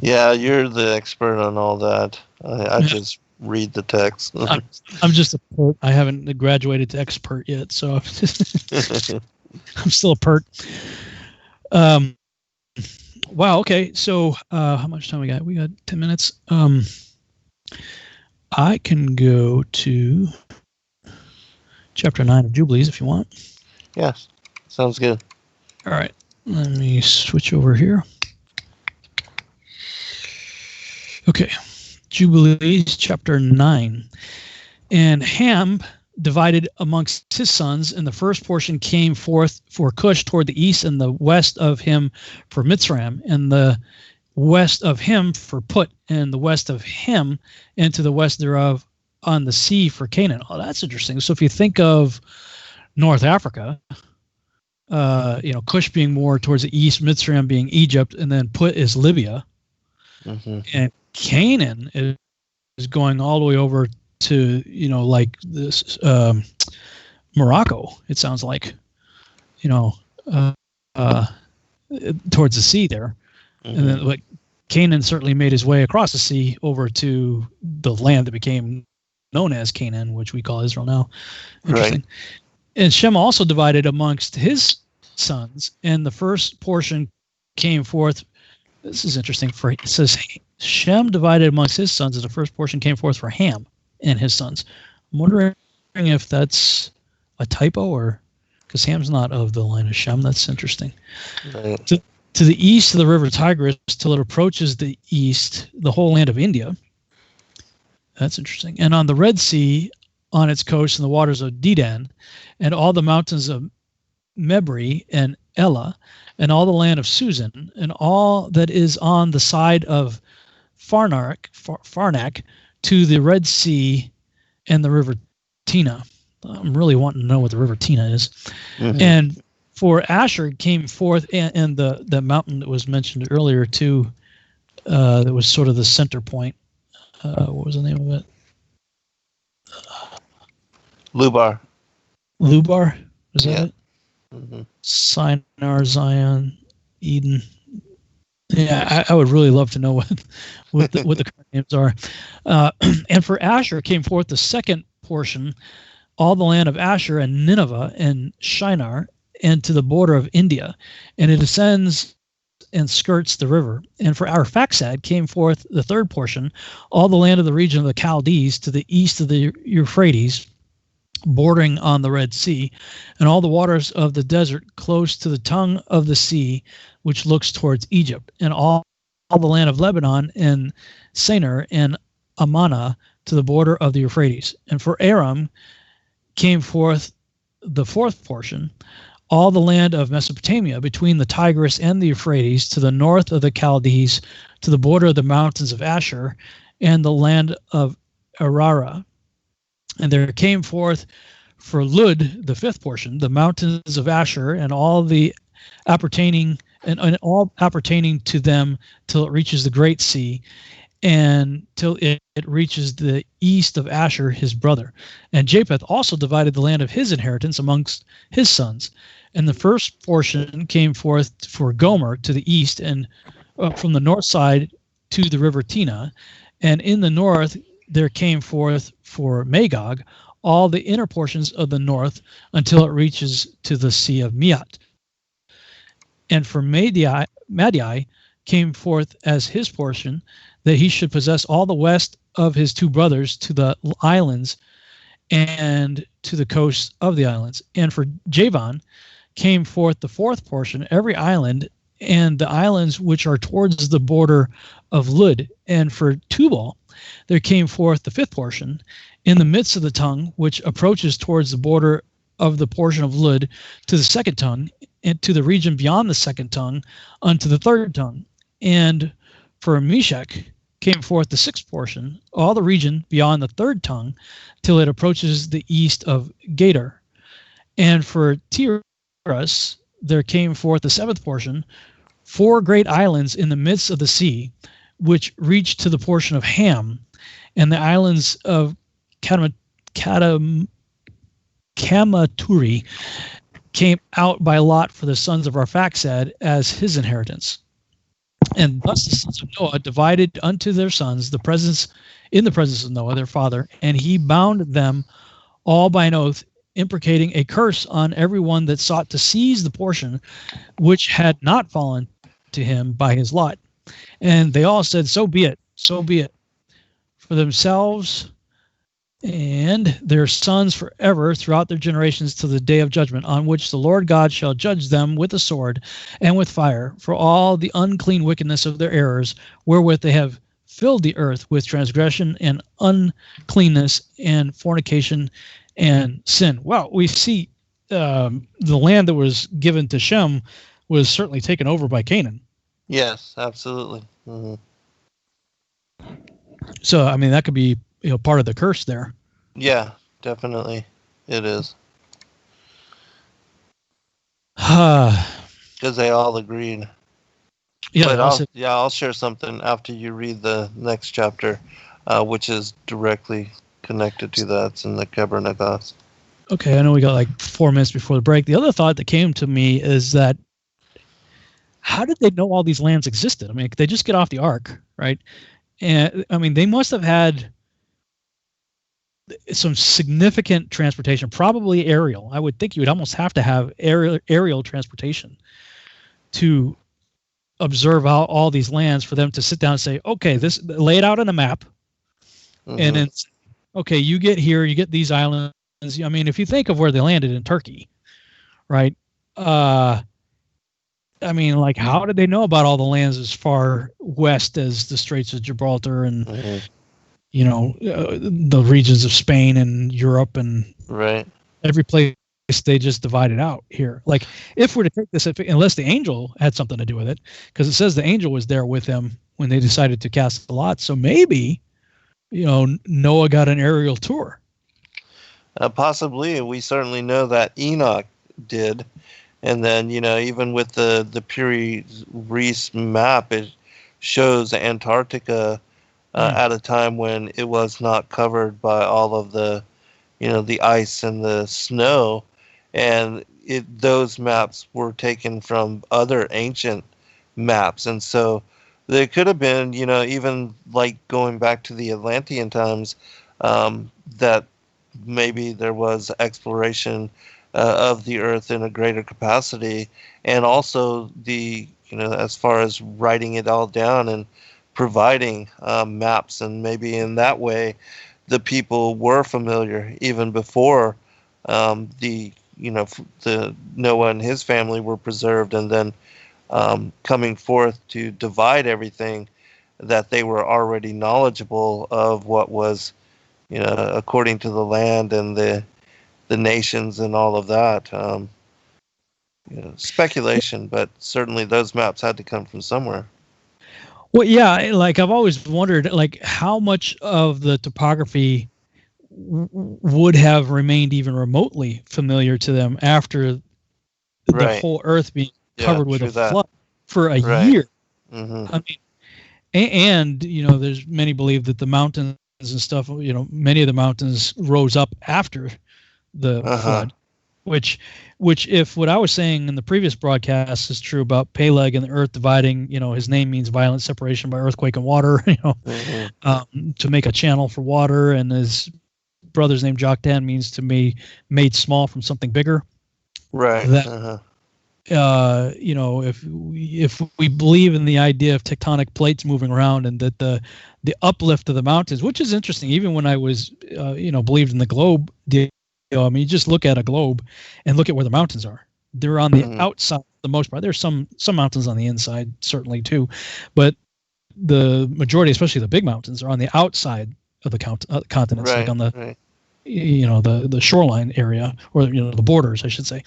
Yeah, you're the expert on all that. I just read the text. I'm just a pert. I haven't graduated to expert yet, so I'm still a pert. Wow. Okay. So how much time we got? We got 10 minutes. I can go to chapter 9 of Jubilees if you want. Yes. Sounds good. All right. Let me switch over here. Okay. Jubilees chapter 9. And Ham divided amongst his sons, and the first portion came forth for Cush toward the east, and the west of him for Mitzrayim, and the west of him for Put, and the west of him and to the west thereof on the sea for Canaan. Oh, that's interesting. So if you think of North Africa, Cush being more towards the east, Mitzrayim being Egypt, and then Put is Libya, and Canaan is going all the way over to like this Morocco. It sounds like towards the sea there, and then like Canaan certainly made his way across the sea over to the land that became known as Canaan, which we call Israel now. Interesting. Right. And Shem also divided amongst his sons, and the first portion came forth. This is interesting. It says Shem divided amongst his sons, and the first portion came forth for Ham and his sons. I'm wondering if that's a typo, or because Ham's not of the line of Shem. That's interesting. Right. To the east of the river Tigris, till it approaches the east, the whole land of India. That's interesting. And on the Red Sea, on its coast, in the waters of Dedan, and all the mountains of Mebri and Elah, and all the land of Susan, and all that is on the side of Farnak, to the Red Sea and the river Tina. I'm really wanting to know what the river Tina is. And for Asher came forth, and the mountain that was mentioned earlier too, that was sort of the center point. What was the name of it? Lubar. Is that it? Sinai, Zion, Eden. Yeah, I would really love to know what the current names are. And for Asher came forth the second portion, all the land of Asher and Nineveh and Shinar, and to the border of India, and it ascends and skirts the river. And for Arphaxad came forth the third portion, all the land of the region of the Chaldees to the east of the Euphrates, bordering on the Red Sea, and all the waters of the desert close to the tongue of the sea, which looks towards Egypt, and all the land of Lebanon and Sinir and Ammana to the border of the Euphrates. And for Aram came forth the fourth portion, all the land of Mesopotamia between the Tigris and the Euphrates to the north of the Chaldees, to the border of the mountains of Asher, and the land of Arara. And there came forth for Lud, the fifth portion, the mountains of Asher, and all the appertaining to them, till it reaches the Great Sea, and till it reaches the east of Asher, his brother. And Japheth also divided the land of his inheritance amongst his sons. And the first portion came forth for Gomer to the east, and from the north side to the river Tina. And in the north there came forth for Magog all the inner portions of the north, until it reaches to the Sea of Miat. And for Madai came forth as his portion, that he should possess all the west of his two brothers to the islands and to the coasts of the islands. And for Javan came forth the fourth portion, every island, and the islands which are towards the border of Lud. And for Tubal there came forth the fifth portion, in the midst of the tongue, which approaches towards the border of the portion of Lud, to the second tongue, and to the region beyond the second tongue, unto the third tongue. And for Meshach came forth the sixth portion, all the region beyond the third tongue, till it approaches the east of Gader. And for Tiras there came forth the seventh portion, 4 great islands in the midst of the sea, which reached to the portion of Ham, and the islands of Kamaturi came out by lot for the sons of Arphaxad as his inheritance. And thus the sons of Noah divided unto their sons the presence in the presence of Noah their father, and he bound them all by an oath, imprecating a curse on every one that sought to seize the portion which had not fallen to him by his lot. And they all said, so be it, for themselves and their sons forever throughout their generations to the day of judgment, on which the Lord God shall judge them with the sword and with fire for all the unclean wickedness of their errors, wherewith they have filled the earth with transgression and uncleanness and fornication and sin. Well, we see the land that was given to Shem was certainly taken over by Canaan. Yes, absolutely. Mm-hmm. So, I mean, that could be part of the curse there. Yeah, definitely, it is. Because they all agreed. Yeah, but I'll share something after you read the next chapter, which is directly connected to that. It's in the Keber Nagas. Okay, I know we got like 4 minutes before the break. The other thought that came to me is that how did they know all these lands existed? I mean, they just get off the ark, right? And I mean, they must have had some significant transportation, probably aerial. I would think you would almost have to have aerial transportation to observe all these lands for them to sit down and say, okay, lay it out on a map. Mm-hmm. And then, okay, you get here, you get these islands. I mean, if you think of where they landed in Turkey, right? I mean, like, how did they know about all the lands as far west as the Straits of Gibraltar and, mm-hmm. The regions of Spain and Europe and right. Every place they just divided out here. Like, if we're to take this, unless the angel had something to do with it, because it says the angel was there with them when they decided to cast the lot. So maybe, Noah got an aerial tour. Possibly. We certainly know that Enoch did. And then, even with the Piri Reis map, it shows Antarctica at a time when it was not covered by all of the, the ice and the snow. And those maps were taken from other ancient maps. And so there could have been, even like going back to the Atlantean times, that maybe there was exploration of the earth in a greater capacity, and also the as far as writing it all down and providing maps, and maybe in that way the people were familiar even before the Noah and his family were preserved, and then coming forth to divide everything, that they were already knowledgeable of what was according to the land and the nations and all of that. Speculation, but certainly those maps had to come from somewhere. Well, yeah, like I've always wondered, like how much of the topography would have remained even remotely familiar to them after the whole earth being covered with a flood for a year. Mm-hmm. I mean, and there's many believe that the mountains and stuff, many of the mountains rose up after the flood, which if what I was saying in the previous broadcast is true about Peleg and the earth dividing, his name means violent separation by earthquake and water, to make a channel for water, and his brother's name Joktan means to be made small from something bigger. Right. if we believe in the idea of tectonic plates moving around, and that the uplift of the mountains, which is interesting, even when I was, believed in the globe deal. I mean, you just look at a globe and look at where the mountains are. They're on the outside for the most part. There's some mountains on the inside, certainly too, but the majority, especially the big mountains, are on the outside of the continents, like on the, the shoreline area, or the borders, I should say.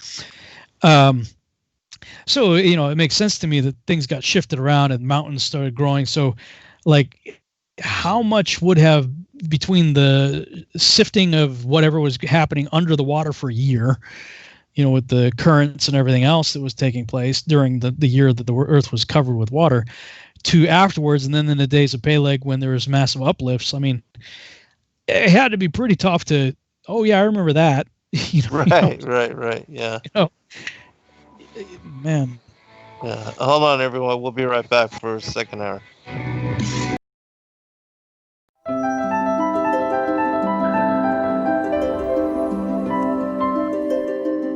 So, it makes sense to me that things got shifted around and mountains started growing. So, like, how much would have, between the sifting of whatever was happening under the water for a year, with the currents and everything else that was taking place during the year that the Earth was covered with water, to afterwards, and then in the days of Peleg when there was massive uplifts. I mean, it had to be pretty tough to, oh yeah, I remember that. Right. Yeah. Man. Yeah. Hold on, everyone. We'll be right back for a second hour.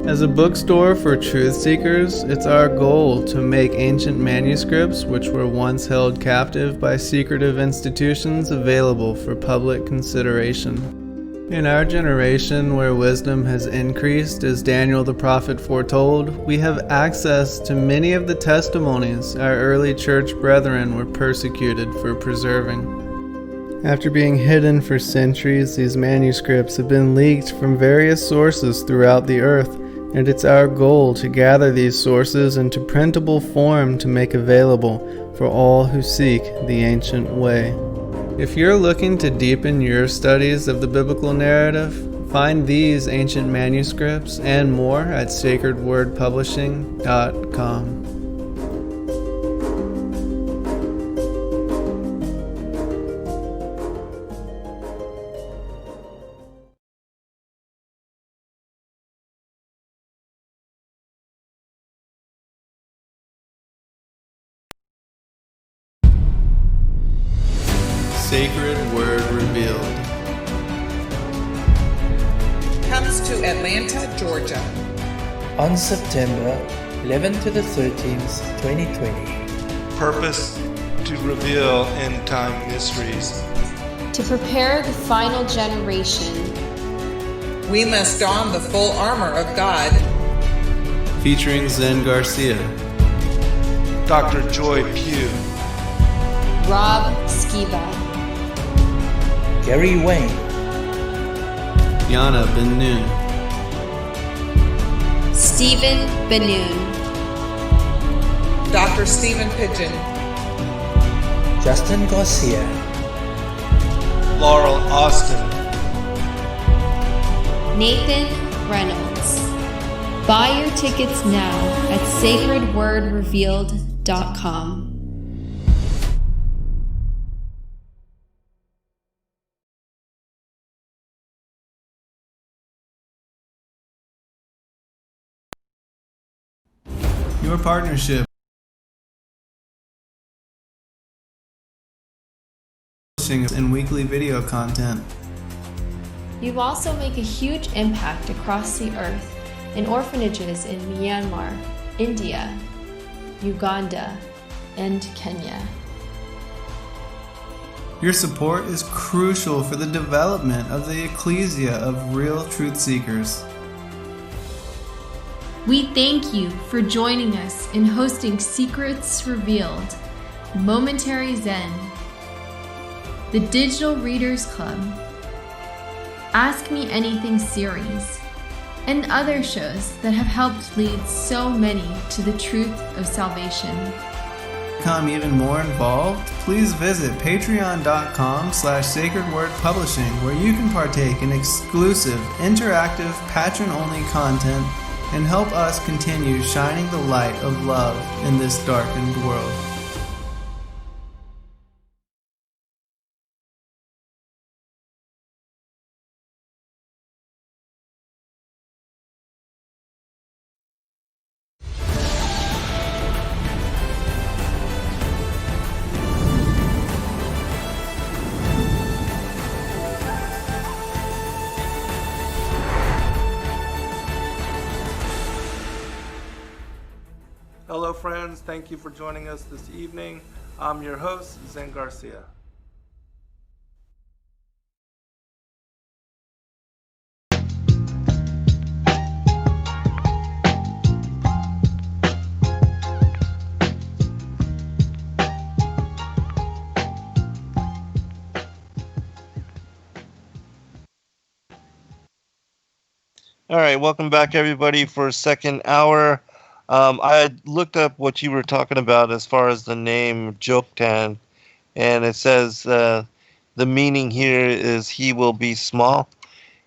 As a bookstore for truth seekers, it's our goal to make ancient manuscripts which were once held captive by secretive institutions available for public consideration. In our generation, where wisdom has increased, as Daniel the prophet foretold, we have access to many of the testimonies our early church brethren were persecuted for preserving. After being hidden for centuries, these manuscripts have been leaked from various sources throughout the earth, and it's our goal to gather these sources into printable form to make available for all who seek the ancient way. If you're looking to deepen your studies of the biblical narrative, find these ancient manuscripts and more at sacredwordpublishing.com. Sacred Word Revealed comes to Atlanta, Georgia on September 11th to the 13th, 2020. Purpose to reveal end time mysteries. To prepare the final generation, we must don the full armor of God. Featuring Zen Garcia, Dr. Joy Pugh, Rob Skiba, Gary Wayne, Yana Ben Noon, Stephen Benoon, Dr. Stephen Pigeon, Justin Garcia, Laurel Austin, Nathan Reynolds. Buy your tickets now at sacredwordrevealed.com. your partnership and weekly video content. You also make a huge impact across the earth in orphanages in Myanmar, India, Uganda, and Kenya. Your support is crucial for the development of the ecclesia of real truth seekers. We thank you for joining us in hosting Secrets Revealed, Momentary Zen, the Digital Readers Club, Ask Me Anything series, and other shows that have helped lead so many to the truth of salvation. To become even more involved, please visit patreon.com/sacredwordpublishing, where you can partake in exclusive, interactive, patron-only content and help us continue shining the light of love in this darkened world. friends. Thank you for joining us this evening. I'm your host, Zen Garcia. All right, welcome back, everybody, for second hour. I looked up what you were talking about as far as the name Joktan, and it says the meaning here is he will be small.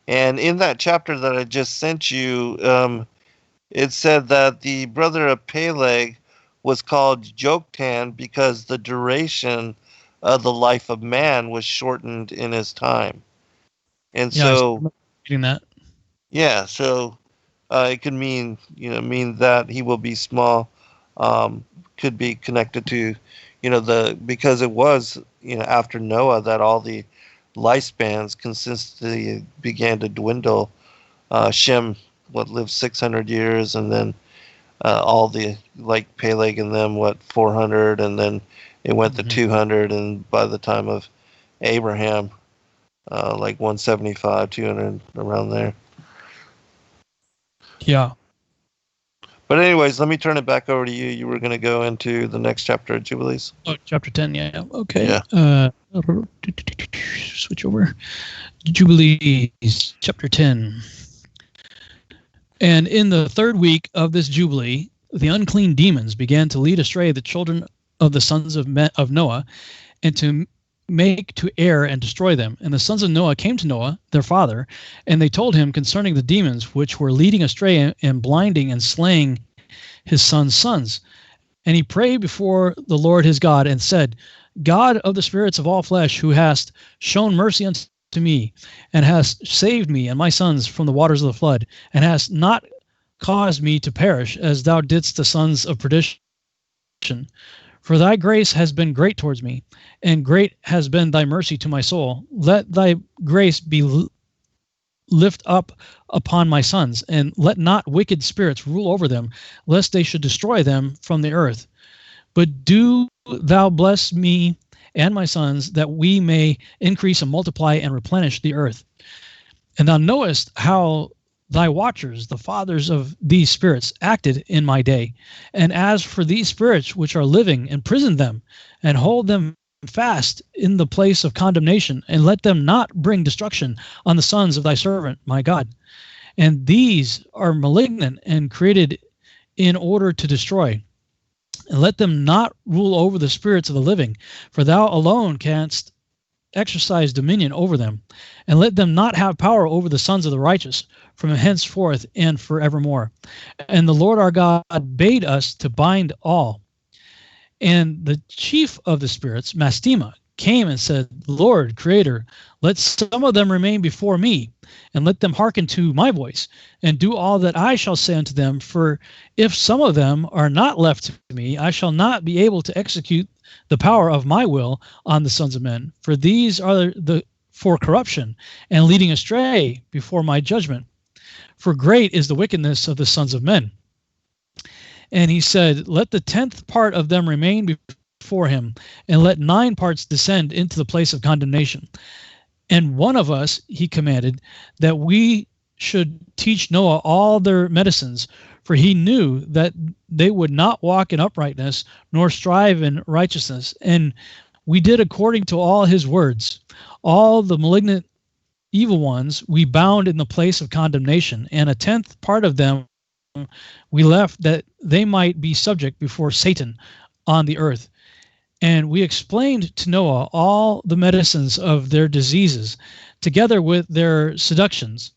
And in that chapter that I just sent you, it said that the brother of Peleg was called Joktan because the duration of the life of man was shortened in his time. And yeah, so reading that. Yeah, so it could mean that he will be small. Could be connected to, because it was, after Noah that all the lifespans consistently began to dwindle. Shem, lived 600 years, and then all the, like Peleg and them, 400, and then it went to 200, and by the time of Abraham, 175, 200, around there. Yeah. But anyways, let me turn it back over to you. You were going to go into the next chapter of Jubilees. Oh, chapter 10, yeah. Okay. Yeah. Switch over. Jubilees, chapter 10. And in the third week of this Jubilee, the unclean demons began to lead astray the children of the sons of Noah, and to make to err and destroy them. And the sons of Noah came to Noah, their father, and they told him concerning the demons which were leading astray and blinding and slaying his sons. And he prayed before the Lord his God and said, God of the spirits of all flesh, who hast shown mercy unto me, and hast saved me and my sons from the waters of the flood, and hast not caused me to perish, as thou didst the sons of perdition. For thy grace has been great towards me, and great has been thy mercy to my soul. Let thy grace be lift up upon my sons, and let not wicked spirits rule over them, lest they should destroy them from the earth. But do thou bless me and my sons, that we may increase and multiply and replenish the earth. And thou knowest how thy watchers, the fathers of these spirits, acted in my day. And as for these spirits which are living, imprison them, and hold them fast in the place of condemnation, and let them not bring destruction on the sons of thy servant, my God. And these are malignant and created in order to destroy. And let them not rule over the spirits of the living, for thou alone canst exercise dominion over them. And let them not have power over the sons of the righteous, from henceforth and forevermore. And the Lord our God bade us to bind all. And the chief of the spirits, Mastema, came and said, Lord, Creator, let some of them remain before me, and let them hearken to my voice, and do all that I shall say unto them. For if some of them are not left to me, I shall not be able to execute the power of my will on the sons of men. For these are for corruption, and leading astray before my judgment. For great is the wickedness of the sons of men. And he said, let the 10th part of them remain before him, and let 9 parts descend into the place of condemnation. And one of us, he commanded, that we should teach Noah all their medicines, for he knew that they would not walk in uprightness, nor strive in righteousness. And we did according to all his words. All the malignant evil ones we bound in the place of condemnation, and a 10th part of them we left, that they might be subject before Satan on the earth. And we explained to Noah all the medicines of their diseases, together with their seductions,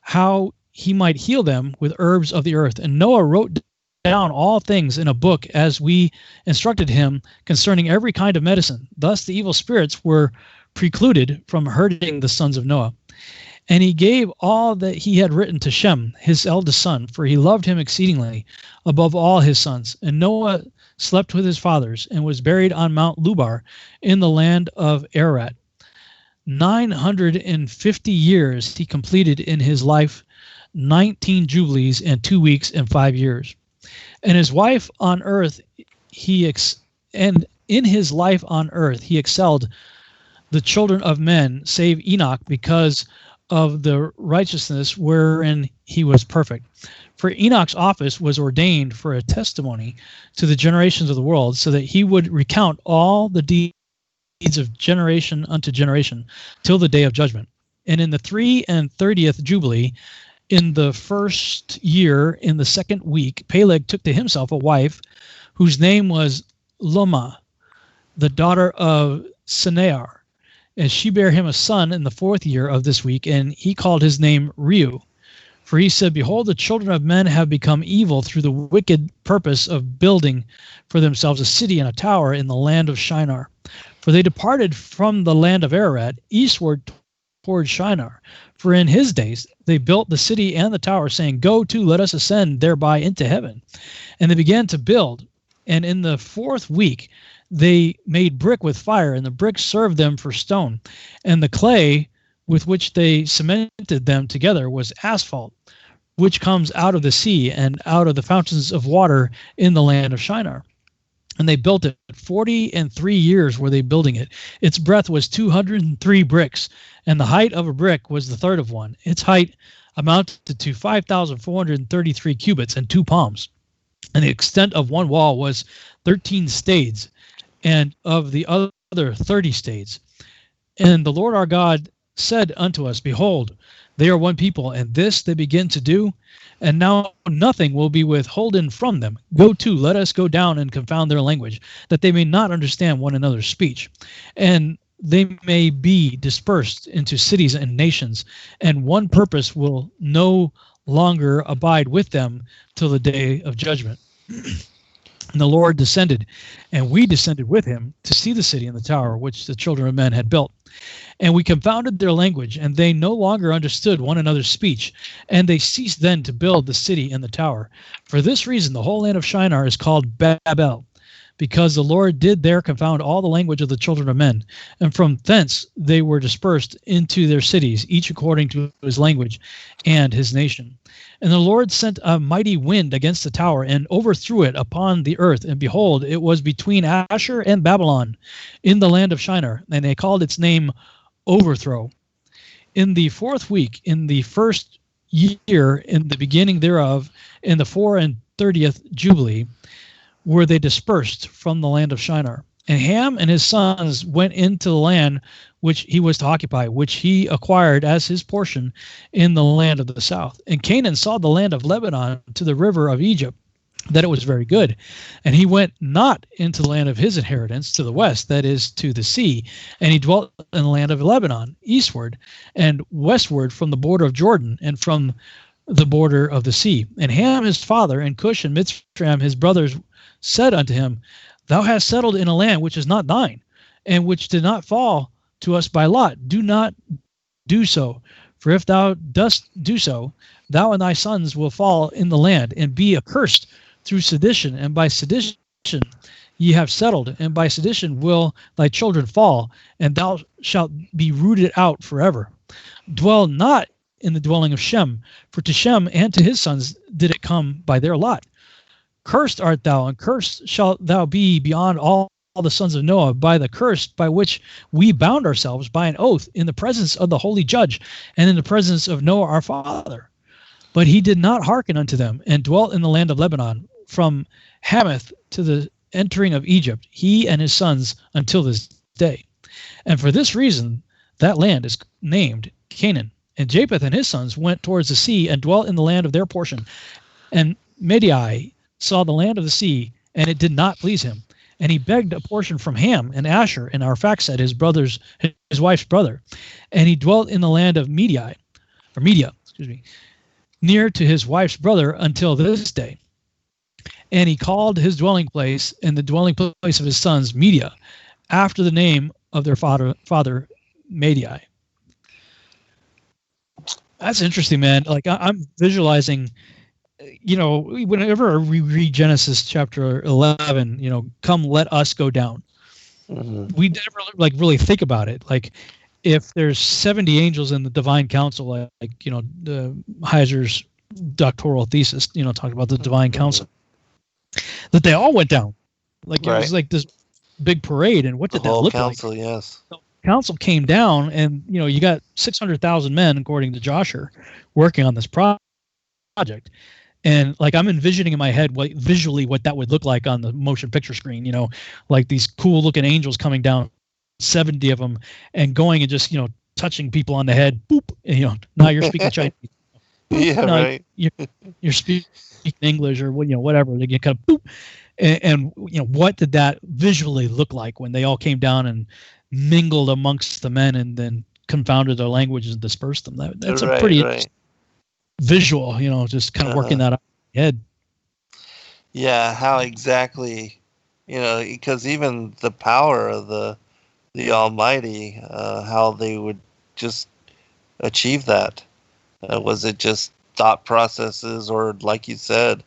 how he might heal them with herbs of the earth. And Noah wrote down all things in a book, as we instructed him concerning every kind of medicine. Thus the evil spirits were precluded from hurting the sons of Noah. And he gave all that he had written to Shem, his eldest son, for he loved him exceedingly above all his sons. And Noah slept with his fathers, and was buried on Mount Lubar in the land of Ararat. 950 years he completed in his life, 19 jubilees and 2 weeks and 5 years. And his wife on earth, and in his life on earth, he excelled the children of men, save Enoch, because of the righteousness wherein he was perfect. For Enoch's office was ordained for a testimony to the generations of the world, so that he would recount all the deeds of generation unto generation, till the day of judgment. And in the 33rd Jubilee, in the first year, in the second week, Peleg took to himself a wife, whose name was Loma, the daughter of Sinear. And she bare him a son in the 4th year of this week, and he called his name Reu. For he said, Behold, the children of men have become evil through the wicked purpose of building for themselves a city and a tower in the land of Shinar. For they departed from the land of Ararat eastward toward Shinar. For in his days they built the city and the tower, saying, Go to, let us ascend thereby into heaven. And they began to build. And in the 4th week they made brick with fire, and the brick served them for stone. And the clay with which they cemented them together was asphalt, which comes out of the sea and out of the fountains of water in the land of Shinar. And they built it. 43 years were they building it. Its breadth was 203 bricks, and the height of a brick was the third of one. Its height amounted to 5,433 cubits and 2 palms. And the extent of one wall was 13 stades, and of the other 30 stades. And the Lord our God said unto us, Behold, they are one people, and this they begin to do, and now nothing will be withholden from them. Go to, let us go down and confound their language, that they may not understand one another's speech. And they may be dispersed into cities and nations, and one purpose will no longer abide with them till the day of judgment. And the Lord descended, and we descended with him to see the city and the tower which the children of men had built. And we confounded their language, and they no longer understood one another's speech. And they ceased then to build the city and the tower. For this reason, the whole land of Shinar is called Babel, because the Lord did there confound all the language of the children of men. And from thence they were dispersed into their cities, each according to his language and his nation. And the Lord sent a mighty wind against the tower, and overthrew it upon the earth. And behold, it was between Asher and Babylon, in the land of Shinar. And they called its name Overthrow. In the 4th week, in the 1st year, in the beginning thereof, in the 34th Jubilee, were they dispersed from the land of Shinar. And Ham and his sons went into the land which he was to occupy, which he acquired as his portion in the land of the south. And Canaan saw the land of Lebanon to the river of Egypt, that it was very good. And he went not into the land of his inheritance to the west, that is, to the sea. And he dwelt in the land of Lebanon, eastward and westward from the border of Jordan and from the border of the sea. And Ham his father, and Cush and Mitzrayim his brothers, said unto him, Thou hast settled in a land which is not thine, and which did not fall to us by lot. Do not do so. For if thou dost do so, thou and thy sons will fall in the land, and be accursed through sedition. And by sedition ye have settled, and by sedition will thy children fall, and thou shalt be rooted out forever. Dwell not in the dwelling of Shem, for to Shem and to his sons did it come by their lot. Cursed art thou, and cursed shalt thou be beyond all the sons of Noah, by the curse by which we bound ourselves by an oath in the presence of the holy judge, and in the presence of Noah our father. But he did not hearken unto them, and dwelt in the land of Lebanon, from Hamath to the entering of Egypt, he and his sons until this day. And for this reason that land is named Canaan. And Japheth and his sons went towards the sea, and dwelt in the land of their portion. And Medai saw the land of the sea, and it did not please him. And he begged a portion from Ham and Asher and Arphaxad, his wife's brother. And he dwelt in the land of Media, near to his wife's brother until this day. And he called his dwelling place and the dwelling place of his sons Media, after the name of their father Medai. That's interesting, man. Like I'm visualizing, whenever we read Genesis chapter 11, come let us go down. Mm-hmm. We never really think about it. Like if there's 70 angels in the divine council, the Heiser's doctoral thesis, talked about the divine council. that they all went down. Like it Right. was like this big parade. And what The did that whole look council, like? yes. Council came down, and you got 600,000 men, according to Josher, working on this project. And like I'm envisioning in my head visually what that would look like on the motion picture screen. Like these cool looking angels coming down, 70 of them, and going and just touching people on the head. Boop. And, now you're speaking Chinese. Yeah, No, right. You're speaking English or whatever. They get kind of boop. And what did that visually look like when they all came down and mingled amongst the men and then confounded their languages and dispersed them? That's a pretty visual, just kind of working that out in your head. Yeah, how exactly, because even the power of the Almighty, how they would just achieve that. Was it just thought processes, or like you said,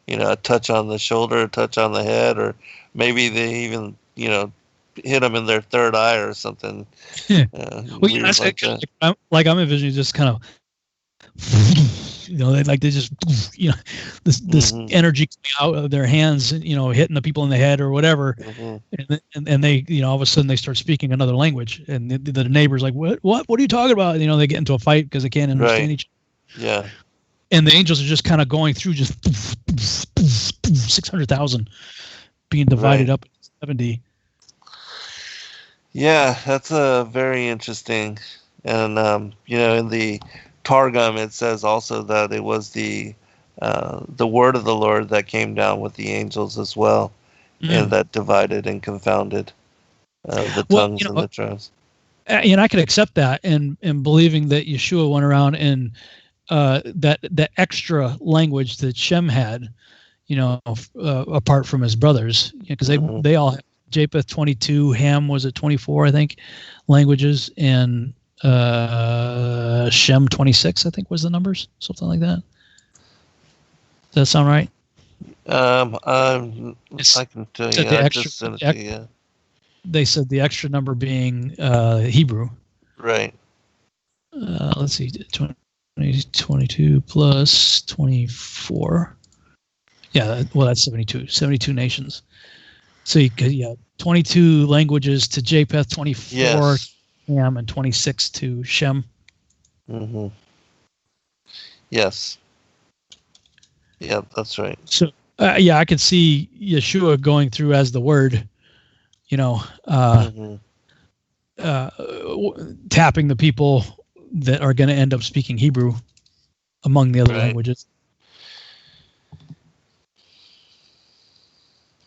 a touch on the shoulder, a touch on the head, or maybe they even, hit them in their third eye or something. Well, that's like that. I'm envisioning just kind of, they just, this energy coming out of their hands, hitting the people in the head or whatever, and they, all of a sudden they start speaking another language, and the neighbor's like, what are you talking about? They get into a fight because they can't understand each other. Yeah. And the angels are just kind of going through, just 600,000 being divided up into 70. Yeah, that's very interesting. And, in the Targum, it says also that it was the word of the Lord that came down with the angels as well, and that divided and confounded the tongues and the tribes. I could accept that, and believing that Yeshua went around and that extra language that Shem had, apart from his brothers, because they all had Japheth 22, Ham was at 24, I think, languages, and Shem 26, I think was the numbers, something like that. Does that sound right? I can tell you. I just sent it to you. They said the extra number being Hebrew. Right. Let's see, 22 plus 24. Yeah, that's 72. 72 nations. So you could, 22 languages to Japheth, 24 Ham, and 26 to Shem. Mm-hmm. Yes. Yeah, that's right. So, I could see Yeshua going through as the Word, tapping the people that are going to end up speaking Hebrew among the other languages.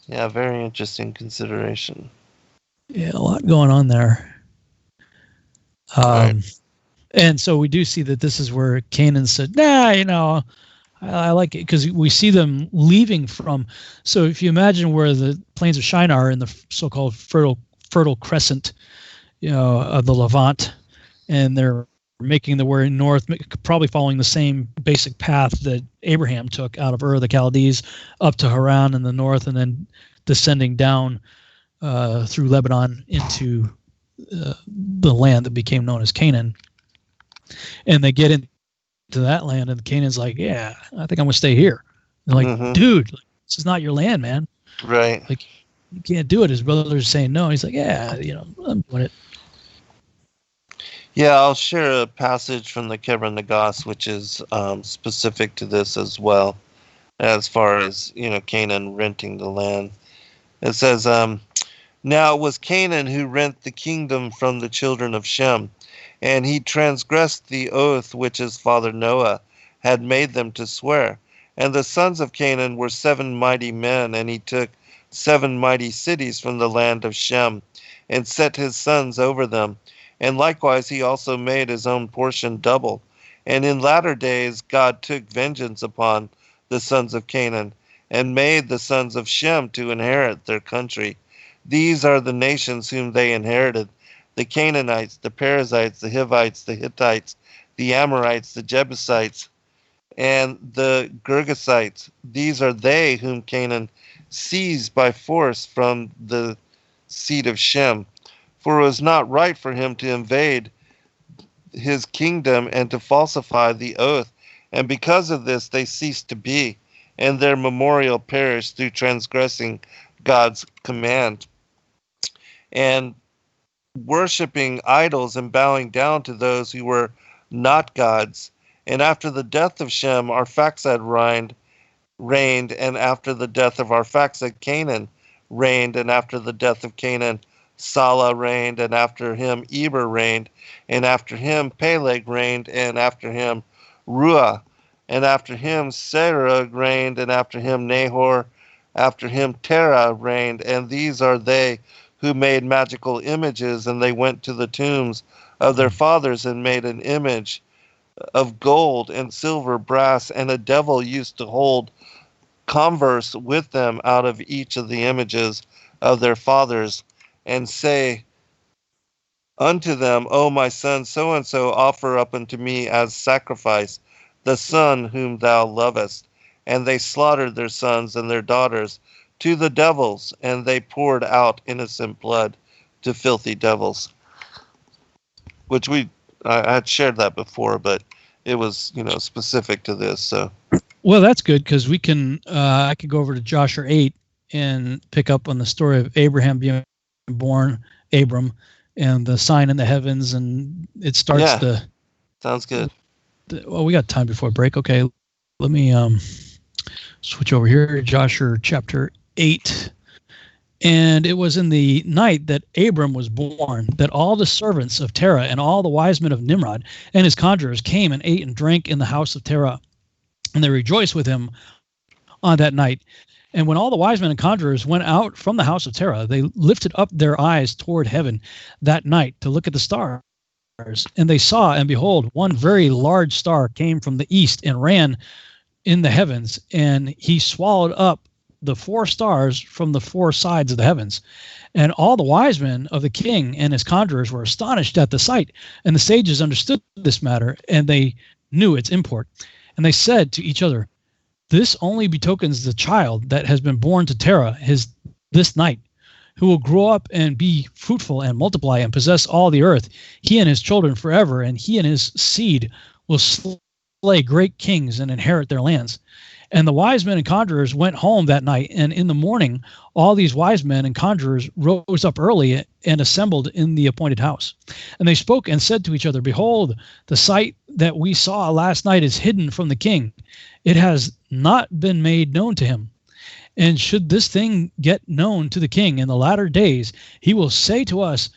Yeah, very interesting consideration. Yeah, a lot going on there. And so we do see that this is where Canaan said, nah, I like it, because we see them leaving from. So if you imagine where the plains of Shinar are in the so-called fertile crescent, of the Levant, and they're making their way north, probably following the same basic path that Abraham took out of Ur of the Chaldees up to Haran in the north, and then descending down through Lebanon into the land that became known as Canaan. And they get into that land, and Canaan's like, yeah, I think I'm going to stay here. And they're like, dude, this is not your land, man. Right. Like, you can't do it. His brother's saying no. He's like, yeah, I'm doing it. Yeah, I'll share a passage from the Kebra Nagas, which is specific to this as well, as far as, Canaan renting the land. It says, now it was Canaan who rent the kingdom from the children of Shem, and he transgressed the oath which his father Noah had made them to swear. And the sons of Canaan were 7 mighty men, and he took 7 mighty cities from the land of Shem, and set his sons over them. And likewise he also made his own portion double. And in latter days God took vengeance upon the sons of Canaan, and made the sons of Shem to inherit their country. These are the nations whom they inherited: the Canaanites, the Perizzites, the Hivites, the Hittites, the Amorites, the Jebusites, and the Girgasites. These are they whom Canaan seized by force from the seed of Shem. For it was not right for him to invade his kingdom and to falsify the oath. And because of this they ceased to be. and their memorial perished through transgressing God's command. And worshiping idols and bowing down to those who were not gods. And after the death of Shem, Arphaxad reigned, and after the death of Arphaxad, Canaan reigned, and after the death of Canaan, Salah reigned, and after him Eber reigned, and after him Peleg reigned, and after him Ruah, and after him Serug reigned, and after him Nahor, after him Terah reigned, and these are they who made magical images, and they went to the tombs of their fathers and made an image of gold and silver, brass, and a devil used to hold converse with them out of each of the images of their fathers, and say unto them, O my son, so and so offer up unto me as sacrifice the son whom thou lovest. And they slaughtered their sons and their daughters to the devils, and they poured out innocent blood to filthy devils. Which I had shared that before, but it was, specific to this. So, well, that's good, because we can. I could go over to Joshua 8 and pick up on the story of Abraham being born, Abram, and the sign in the heavens, and it starts sounds good. Well, we got time before break. Okay, let me switch over here. Joshua chapter 8. And it was in the night that Abram was born that all the servants of Terah and all the wise men of Nimrod and his conjurers came and ate and drank in the house of Terah. And they rejoiced with him on that night. And when all the wise men and conjurers went out from the house of Terah, they lifted up their eyes toward heaven that night to look at the stars. And they saw, and behold, one very large star came from the east and ran in the heavens, and he swallowed up the 4 stars from the 4 sides of the heavens. And all the wise men of the king and his conjurers were astonished at the sight. And the sages understood this matter, and they knew its import. And they said to each other, this only betokens the child that has been born to Terah this night, who will grow up and be fruitful and multiply and possess all the earth, he and his children forever, and he and his seed will slay great kings and inherit their lands. And the wise men and conjurers went home that night, and in the morning all these wise men and conjurers rose up early and assembled in the appointed house. And they spoke and said to each other, behold, the sight that we saw last night is hidden from the king. It has not been made known to him. And should this thing get known to the king in the latter days, he will say to us,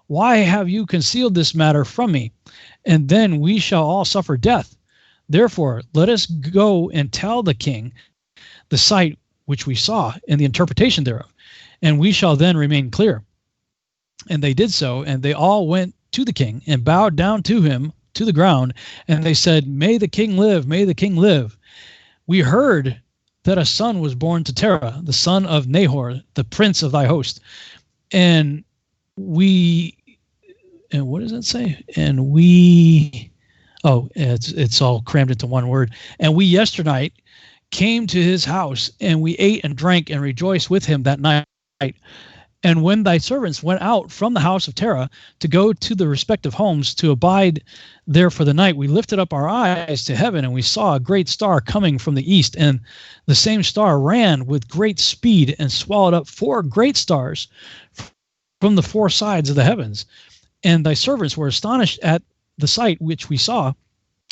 why have you concealed this matter from me? And then we shall all suffer death. Therefore, let us go and tell the king the sight which we saw and the interpretation thereof, and we shall then remain clear. And they did so, and they all went to the king and bowed down to him to the ground, and they said, may the king live, may the king live. We heard that a son was born to Terah, the son of Nahor, the prince of thy host. And what does that say? It's all crammed into one word. And we yesternight came to his house, and we ate and drank and rejoiced with him that night. And when thy servants went out from the house of Terah to go to the respective homes to abide there for the night, we lifted up our eyes to heaven, and we saw a great star coming from the east. And the same star ran with great speed and swallowed up 4 great stars from the 4 sides of the heavens. And thy servants were astonished at the sight which we saw,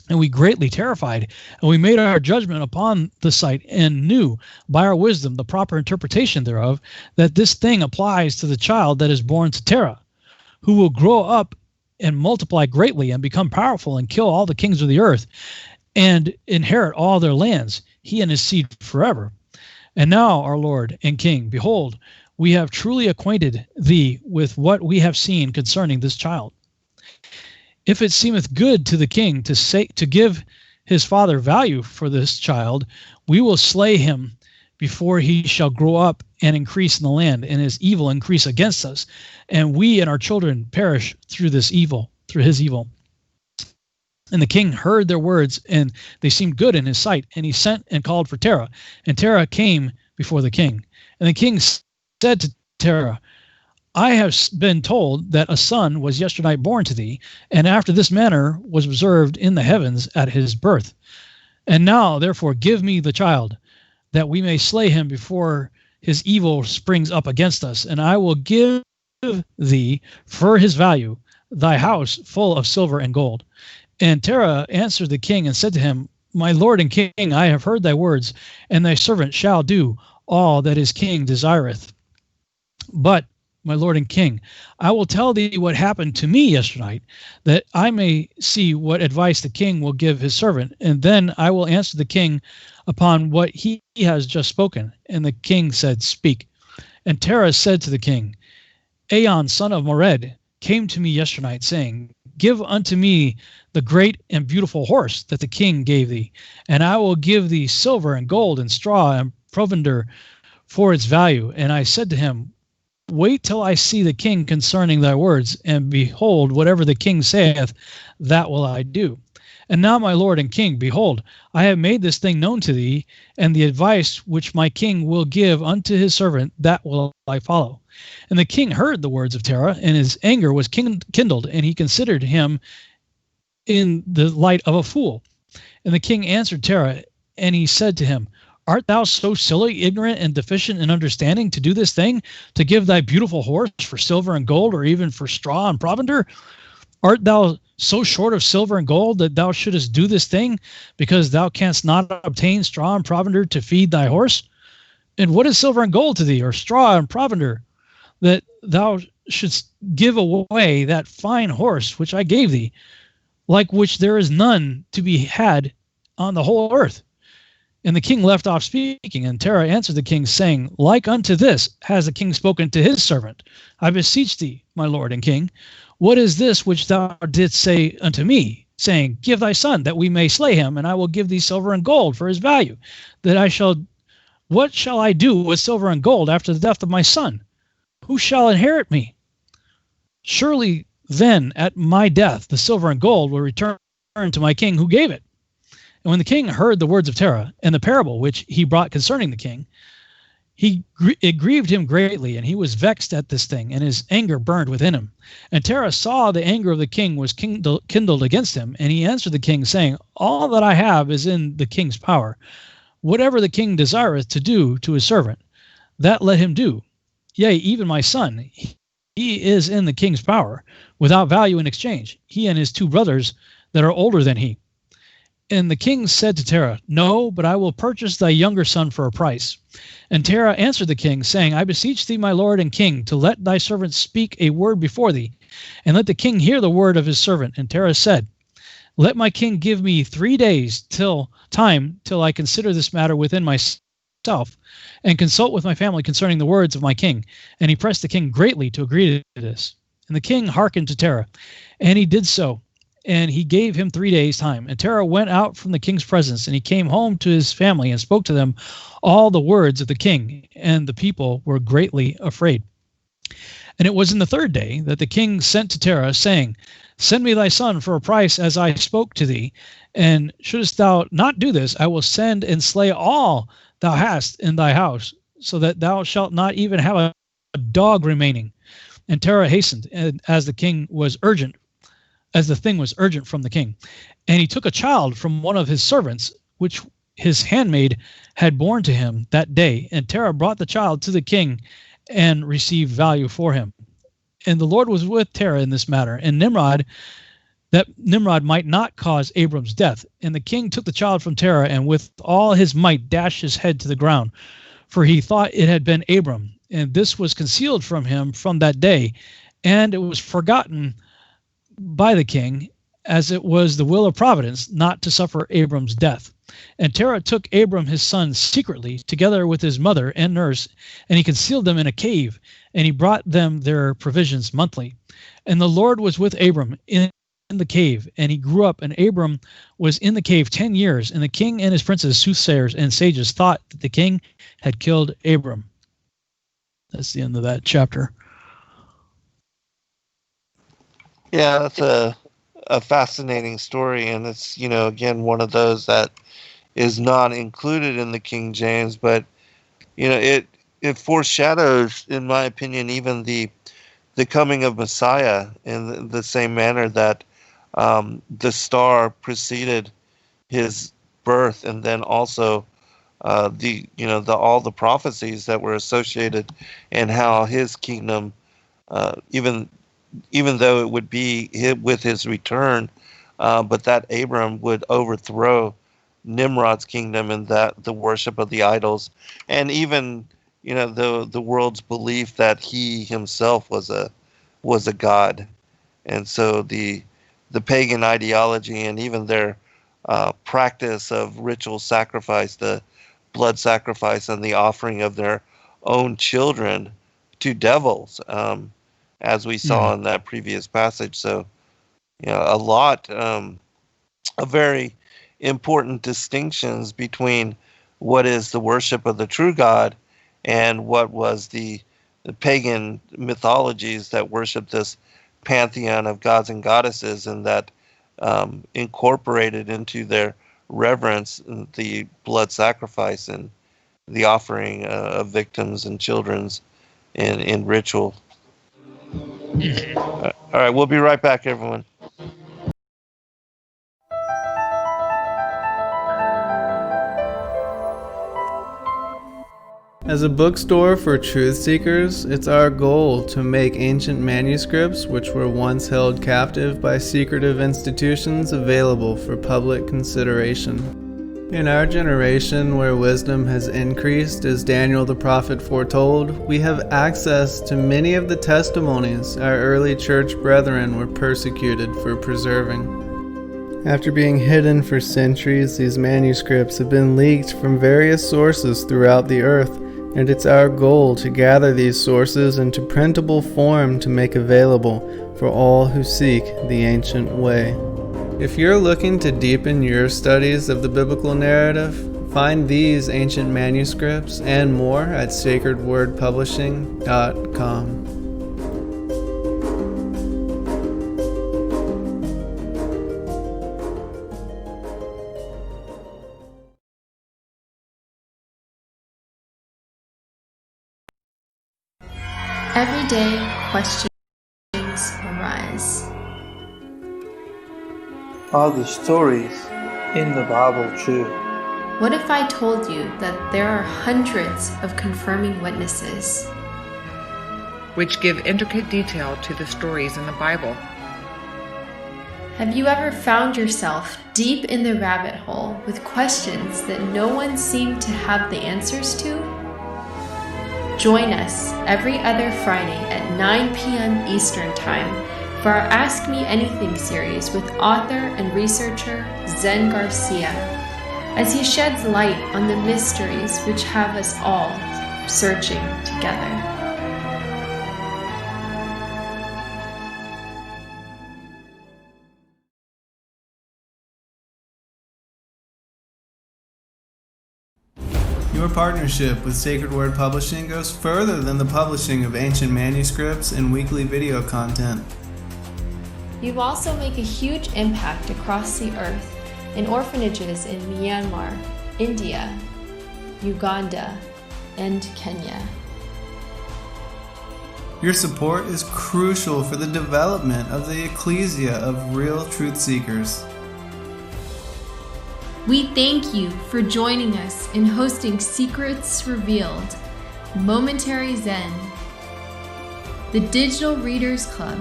and we greatly terrified, and we made our judgment upon the sight, and knew by our wisdom the proper interpretation thereof, that this thing applies to the child that is born to Terah, who will grow up and multiply greatly and become powerful and kill all the kings of the earth and inherit all their lands, he and his seed forever. And now, our Lord and King, behold, we have truly acquainted thee with what we have seen concerning this child. If it seemeth good to the king to give his father value for this child, we will slay him before he shall grow up and increase in the land, and his evil increase against us, and we and our children perish through his evil. And the king heard their words, and they seemed good in his sight, and he sent and called for Terah, and Terah came before the king. And the king said to Terah, I have been told that a son was yesternight born to thee, and after this manner was observed in the heavens at his birth. And now, therefore, give me the child. that we may slay him before his evil springs up against us. And I will give thee for his value thy house full of silver and gold. And Terah answered the king and said to him, My lord and king, I have heard thy words, and thy servant shall do all that his king desireth. But, my lord and king, I will tell thee what happened to me yesternight, that I may see what advice the king will give his servant, and then I will answer the king upon what he has just spoken. And the king said, Speak. And Terah said to the king, Aon, son of Mored, came to me yesternight, saying, Give unto me the great and beautiful horse that the king gave thee, and I will give thee silver and gold and straw and provender for its value. And I said to him, Wait till I see the king concerning thy words, and behold, whatever the king saith, that will I do. And now, my lord and king, behold, I have made this thing known to thee, and the advice which my king will give unto his servant, that will I follow. And the king heard the words of Terah, and his anger was kindled, and he considered him in the light of a fool. And the king answered Terah, and he said to him, Art thou so silly, ignorant, and deficient in understanding to do this thing, to give thy beautiful horse for silver and gold, or even for straw and provender? Art thou so short of silver and gold that thou shouldest do this thing, because thou canst not obtain straw and provender to feed thy horse? And what is silver and gold to thee, or straw and provender, that thou shouldst give away that fine horse which I gave thee, like which there is none to be had on the whole earth? And the king left off speaking, and Terah answered the king, saying, Like unto this has the king spoken to his servant. I beseech thee, my lord and king, what is this which thou didst say unto me, saying, Give thy son, that we may slay him, and I will give thee silver and gold for his value, what shall I do with silver and gold after the death of my son? Who shall inherit me? Surely then at my death the silver and gold will return to my king who gave it. And when the king heard the words of Terah and the parable which he brought concerning the king, it grieved him greatly, and he was vexed at this thing, and his anger burned within him. And Terah saw the anger of the king was kindled against him, and he answered the king, saying, All that I have is in the king's power. Whatever the king desireth to do to his servant, that let him do. Yea, even my son, he is in the king's power, without value in exchange, he and his two brothers that are older than he. And the king said to Terah, No, but I will purchase thy younger son for a price. And Terah answered the king, saying, I beseech thee, my lord and king, to let thy servant speak a word before thee, and let the king hear the word of his servant. And Terah said, Let my king give me 3 days till I consider this matter within myself, and consult with my family concerning the words of my king. And he pressed the king greatly to agree to this. And the king hearkened to Terah, and he did so. And he gave him 3 days' time. And Terah went out from the king's presence, and he came home to his family and spoke to them all the words of the king. And the people were greatly afraid. And it was in the 3rd day that the king sent to Terah, saying, Send me thy son for a price, as I spoke to thee. And shouldest thou not do this, I will send and slay all thou hast in thy house, so that thou shalt not even have a dog remaining. And Terah hastened, as the thing was urgent from the king. And he took a child from one of his servants, which his handmaid had borne to him that day. And Terah brought the child to the king and received value for him. And the Lord was with Terah in this matter, and Nimrod might not cause Abram's death. And the king took the child from Terah, and with all his might dashed his head to the ground, for he thought it had been Abram. And this was concealed from him from that day, and it was forgotten by the king, as it was the will of providence not to suffer Abram's death. And Terah took Abram his son secretly, together with his mother and nurse, and he concealed them in a cave, and he brought them their provisions monthly. And the Lord was with Abram in the cave, and he grew up, and Abram was in the cave 10 years, and the king and his princes, soothsayers, and sages thought that the king had killed Abram. That's the end of that chapter. Yeah, that's a fascinating story, and it's, again, one of those that is not included in the King James, but, it foreshadows, in my opinion, even the coming of Messiah in the same manner that the star preceded his birth, and then also all the prophecies that were associated, and how his kingdom, even though it would be with his return, but that Abram would overthrow Nimrod's kingdom, and that the worship of the idols, and even the world's belief that he himself was a god. And so the pagan ideology, and even their practice of ritual sacrifice, the blood sacrifice, and the offering of their own children to devils, as we saw in that previous passage. So a very important distinctions between what is the worship of the true God and what was the pagan mythologies that worship this pantheon of gods and goddesses, and that incorporated into their reverence the blood sacrifice and the offering of victims and children's in ritual. All right, we'll be right back, everyone. As a bookstore for truth seekers, it's our goal to make ancient manuscripts which were once held captive by secretive institutions available for public consideration. In our generation, where wisdom has increased as Daniel the prophet foretold, we have access to many of the testimonies our early church brethren were persecuted for preserving. After being hidden for centuries, these manuscripts have been leaked from various sources throughout the earth, and it's our goal to gather these sources into printable form to make available for all who seek the ancient way. If you're looking to deepen your studies of the biblical narrative, find these ancient manuscripts and more at sacredwordpublishing.com. Everyday questions arise. Are the stories in the Bible true? What if I told you that there are hundreds of confirming witnesses, which give intricate detail to the stories in the Bible? Have you ever found yourself deep in the rabbit hole with questions that no one seemed to have the answers to? Join us every other Friday at 9 p.m. Eastern Time for our Ask Me Anything series with author and researcher Zen Garcia, as he sheds light on the mysteries which have us all searching together. Your partnership with Sacred Word Publishing goes further than the publishing of ancient manuscripts and weekly video content. You also make a huge impact across the earth in orphanages in Myanmar, India, Uganda, and Kenya. Your support is crucial for the development of the ecclesia of real truth seekers. We thank you for joining us in hosting Secrets Revealed, Momentary Zen, the Digital Readers Club,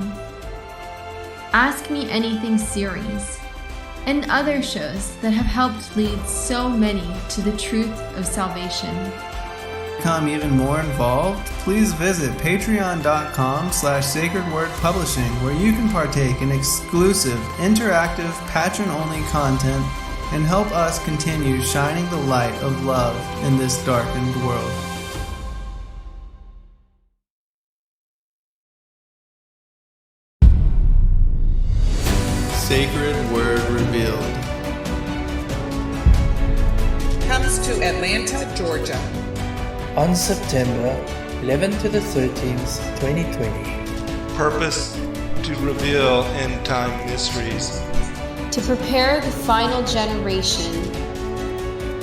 Ask Me Anything series, and other shows that have helped lead so many to the truth of salvation. To become even more involved, please visit patreon.com/sacredwordpublishing, where you can partake in exclusive, interactive, patron-only content and help us continue shining the light of love in this darkened world. Sacred Word Revealed Comes to Atlanta, Georgia, on September 11th to the 13th, 2020. Purpose to reveal end-time mysteries. To prepare the final generation,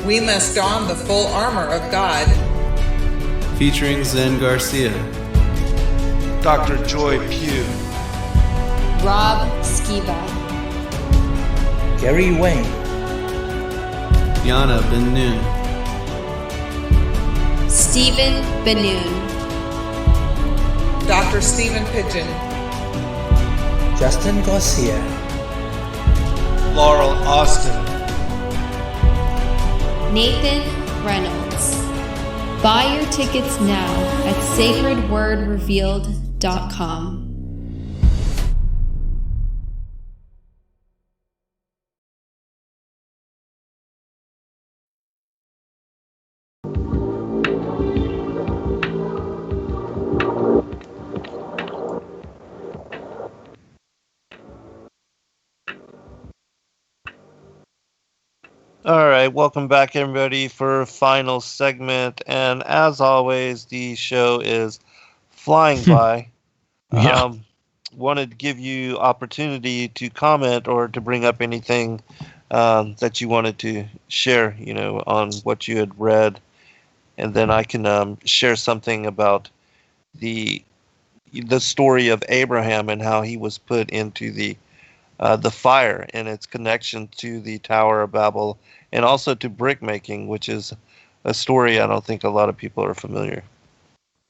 we must don the full armor of God. Featuring Zen Garcia, Dr. Joy Pugh, Rob Skiba, Gary Wayne, Yana Ben Noon, Stephen Benoon, Dr. Stephen Pigeon, Zen Garcia, Laurel Austin, Nathan Reynolds. Buy your tickets now at sacredwordrevealed.com. All right, welcome back, everybody, for a final segment. And as always, the show is flying by. Yeah. Wanted to give you opportunity to comment or to bring up anything that you wanted to share, on what you had read, and then I can share something about the story of Abraham and how he was put into the fire and its connection to the Tower of Babel, and also to brick making, which is a story I don't think a lot of people are familiar.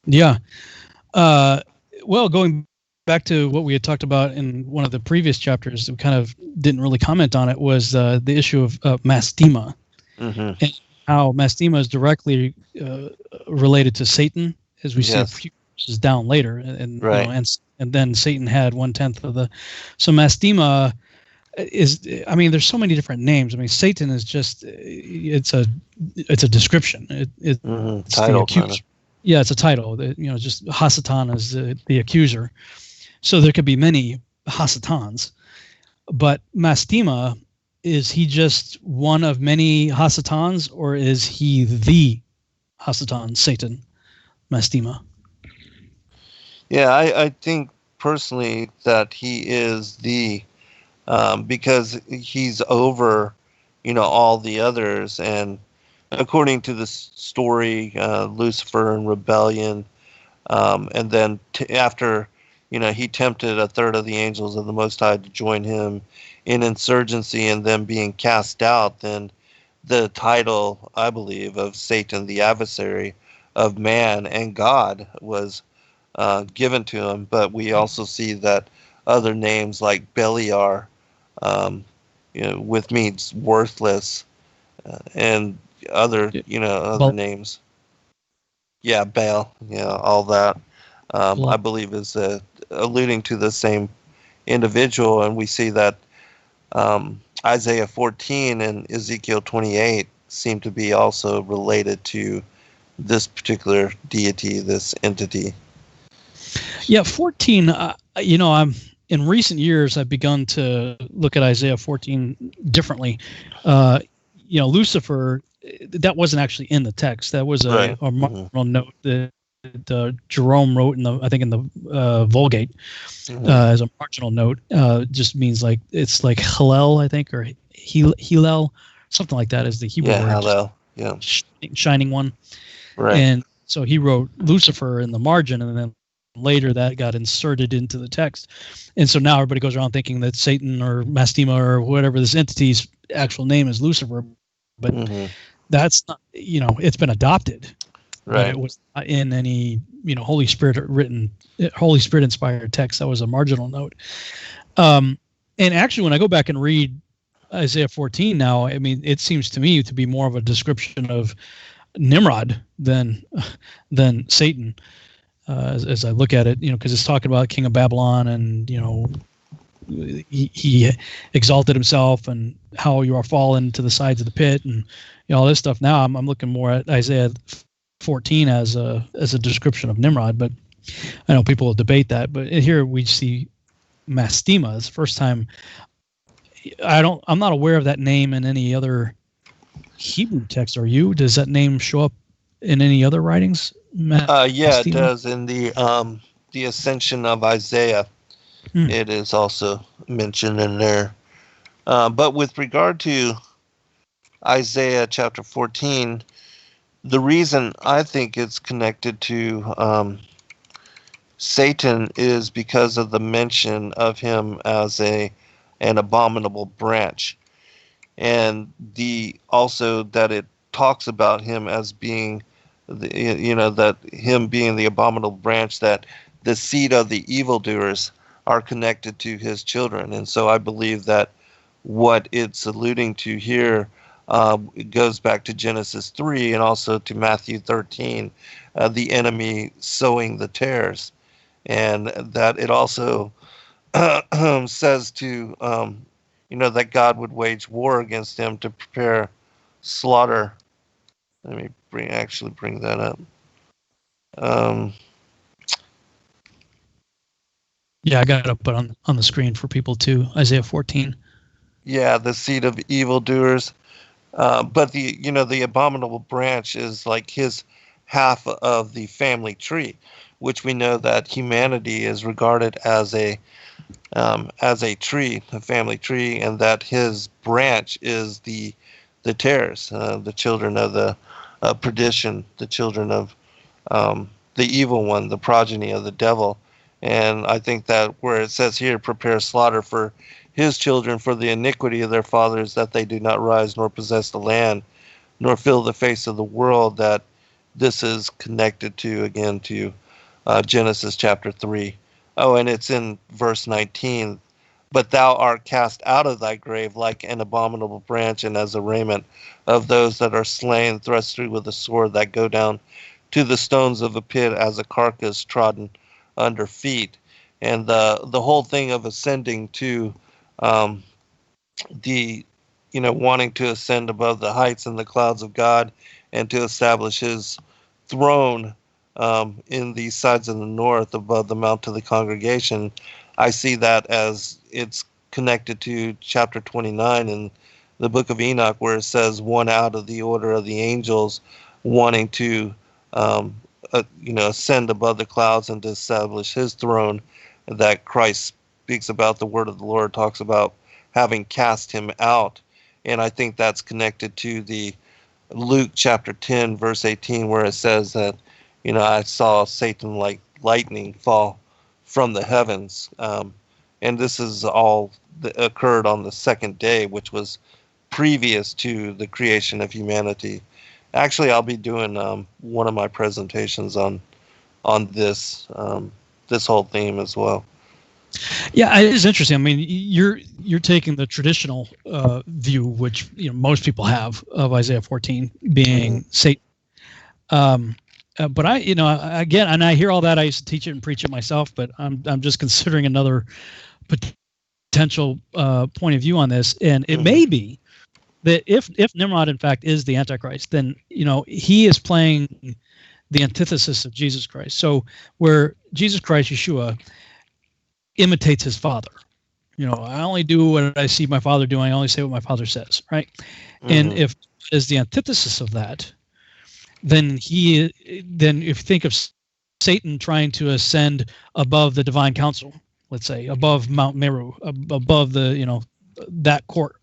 Yeah. Well, going back to what we had talked about in one of the previous chapters, we kind of didn't really comment on it, was the issue of mastema, and how mastema is directly related to Satan, as we see a few verses down later, and right. And then Satan had 1/10 of the. So mastema is, there's so many different names. Satan is just it's a description. It's title, the accuser. Yeah, it's a title. Just Hasatan is the accuser. So there could be many Hasatans, but mastema, is he just one of many Hasatans, or is he the Hasatan, Satan, mastema? Yeah, I think personally that he is the, because he's over, all the others. And according to the story, Lucifer and rebellion, and then after, he tempted a third of the angels of the Most High to join him in insurgency and then being cast out, then the title, I believe, of Satan, the adversary of man and God, was given to him. But we also see that other names like Beliar, with means worthless, and other names. Yeah, Baal. Yeah, all that. I believe is alluding to the same individual, and we see that Isaiah 14 and Ezekiel 28 seem to be also related to this particular deity, this entity. Yeah, 14. I'm in recent years I've begun to look at Isaiah 14 differently. Lucifer, that wasn't actually in the text. That was a marginal note that Jerome wrote in the Vulgate as a marginal note. Just means like it's like Hillel, I think, or Hillel, something like that is the Hebrew word. Hillel. Yeah, shining one. Right. And so he wrote Lucifer in the margin, and then later that got inserted into the text. And so now everybody goes around thinking that Satan or mastema or whatever this entity's actual name is Lucifer, but that's not, it's been adopted. Right. But it was not in any, Holy Spirit inspired text. That was a marginal note. And actually, when I go back and read Isaiah 14 now, it seems to me to be more of a description of Nimrod than Satan. As I look at it, because it's talking about King of Babylon, and he exalted himself, and how you are fallen to the sides of the pit, and all this stuff. Now I'm looking more at Isaiah 14 as a description of Nimrod, but I know people will debate that. But here we see mastema. It's the first time. I'm not aware of that name in any other Hebrew text. Are you? Does that name show up in any other writings? Yeah, it does. In the Ascension of Isaiah, it is also mentioned in there. But with regard to Isaiah chapter 14, the reason I think it's connected to Satan is because of the mention of him as an abominable branch, and also that it talks about him as being that him being the abominable branch, that the seed of the evildoers are connected to his children. And so I believe that what it's alluding to here it goes back to Genesis 3 and also to Matthew 13, the enemy sowing the tares. And that it also says to, that God would wage war against him to prepare slaughter. Let me bring that up. Yeah, I got it up on the screen for people too. Isaiah 14. Yeah, the seed of evildoers. But the abominable branch is like his half of the family tree, which we know that humanity is regarded as a tree, a family tree, and that his branch is the tares, the children of the perdition, the children of the evil one, the progeny of the devil. And I think that where it says here, prepare slaughter for his children for the iniquity of their fathers, that they do not rise nor possess the land, nor fill the face of the world, that this is connected to Genesis chapter 3. Oh, and it's in verse 19. But thou art cast out of thy grave like an abominable branch, and as a raiment of those that are slain, thrust through with a sword, that go down to the stones of a pit as a carcass trodden under feet. And the whole thing of ascending to wanting to ascend above the heights and the clouds of God, and to establish his throne in the sides of the north above the mount of the congregation. I see that as it's connected to chapter 29 in the book of Enoch, where it says one out of the order of the angels wanting to ascend above the clouds and to establish his throne, that Christ speaks about. The word of the Lord talks about having cast him out. And I think that's connected to the Luke chapter 10 verse 18, where it says that I saw Satan like lightning fall from the heavens. And this is all that occurred on the second day, which was previous to the creation of humanity. Actually, I'll be doing one of my presentations on this whole theme as well. Yeah, it is interesting. I mean, you're taking the traditional view, which most people have, of Isaiah 14 being Satan. But I hear all that. I used to teach it and preach it myself, but I'm just considering another potential point of view on this. And it may be that if Nimrod in fact is the Antichrist, then he is playing the antithesis of Jesus Christ. So where Jesus Christ, Yeshua, imitates his father. I only do what I see my father doing. I only say what my father says, right? And if is the antithesis of that, then if you think of Satan trying to ascend above the divine council, let's say above Mount Meru, above the that court,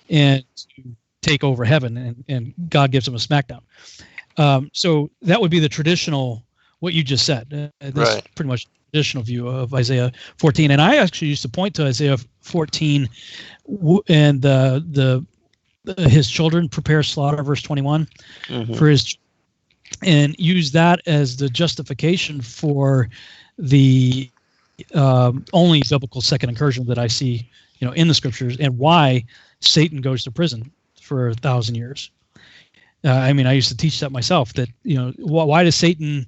and to take over heaven, and God gives him a smackdown. So that would be the traditional, what you just said. This is pretty much the traditional view of Isaiah 14. And I actually used to point to Isaiah 14 and his children prepare slaughter, verse 21, for his, and use that as the justification for the only biblical second incursion that I see, in the scriptures, and why Satan goes to prison for 1,000 years. I used to teach that myself, that, why does Satan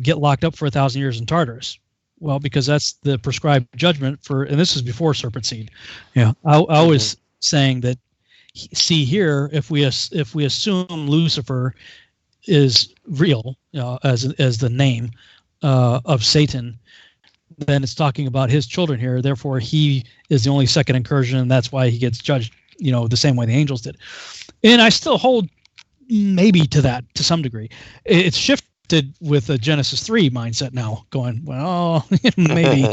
get locked up for 1,000 years in Tartarus? Well, because that's the prescribed judgment for, and this is before serpent seed. I was saying that, see here, if we assume Lucifer is real, as the name of Satan, then it's talking about his children here. Therefore, he is the only second incursion, and that's why he gets judged, the same way the angels did. And I still hold maybe to that to some degree. It's shifted with a Genesis 3 mindset now, going, well, maybe,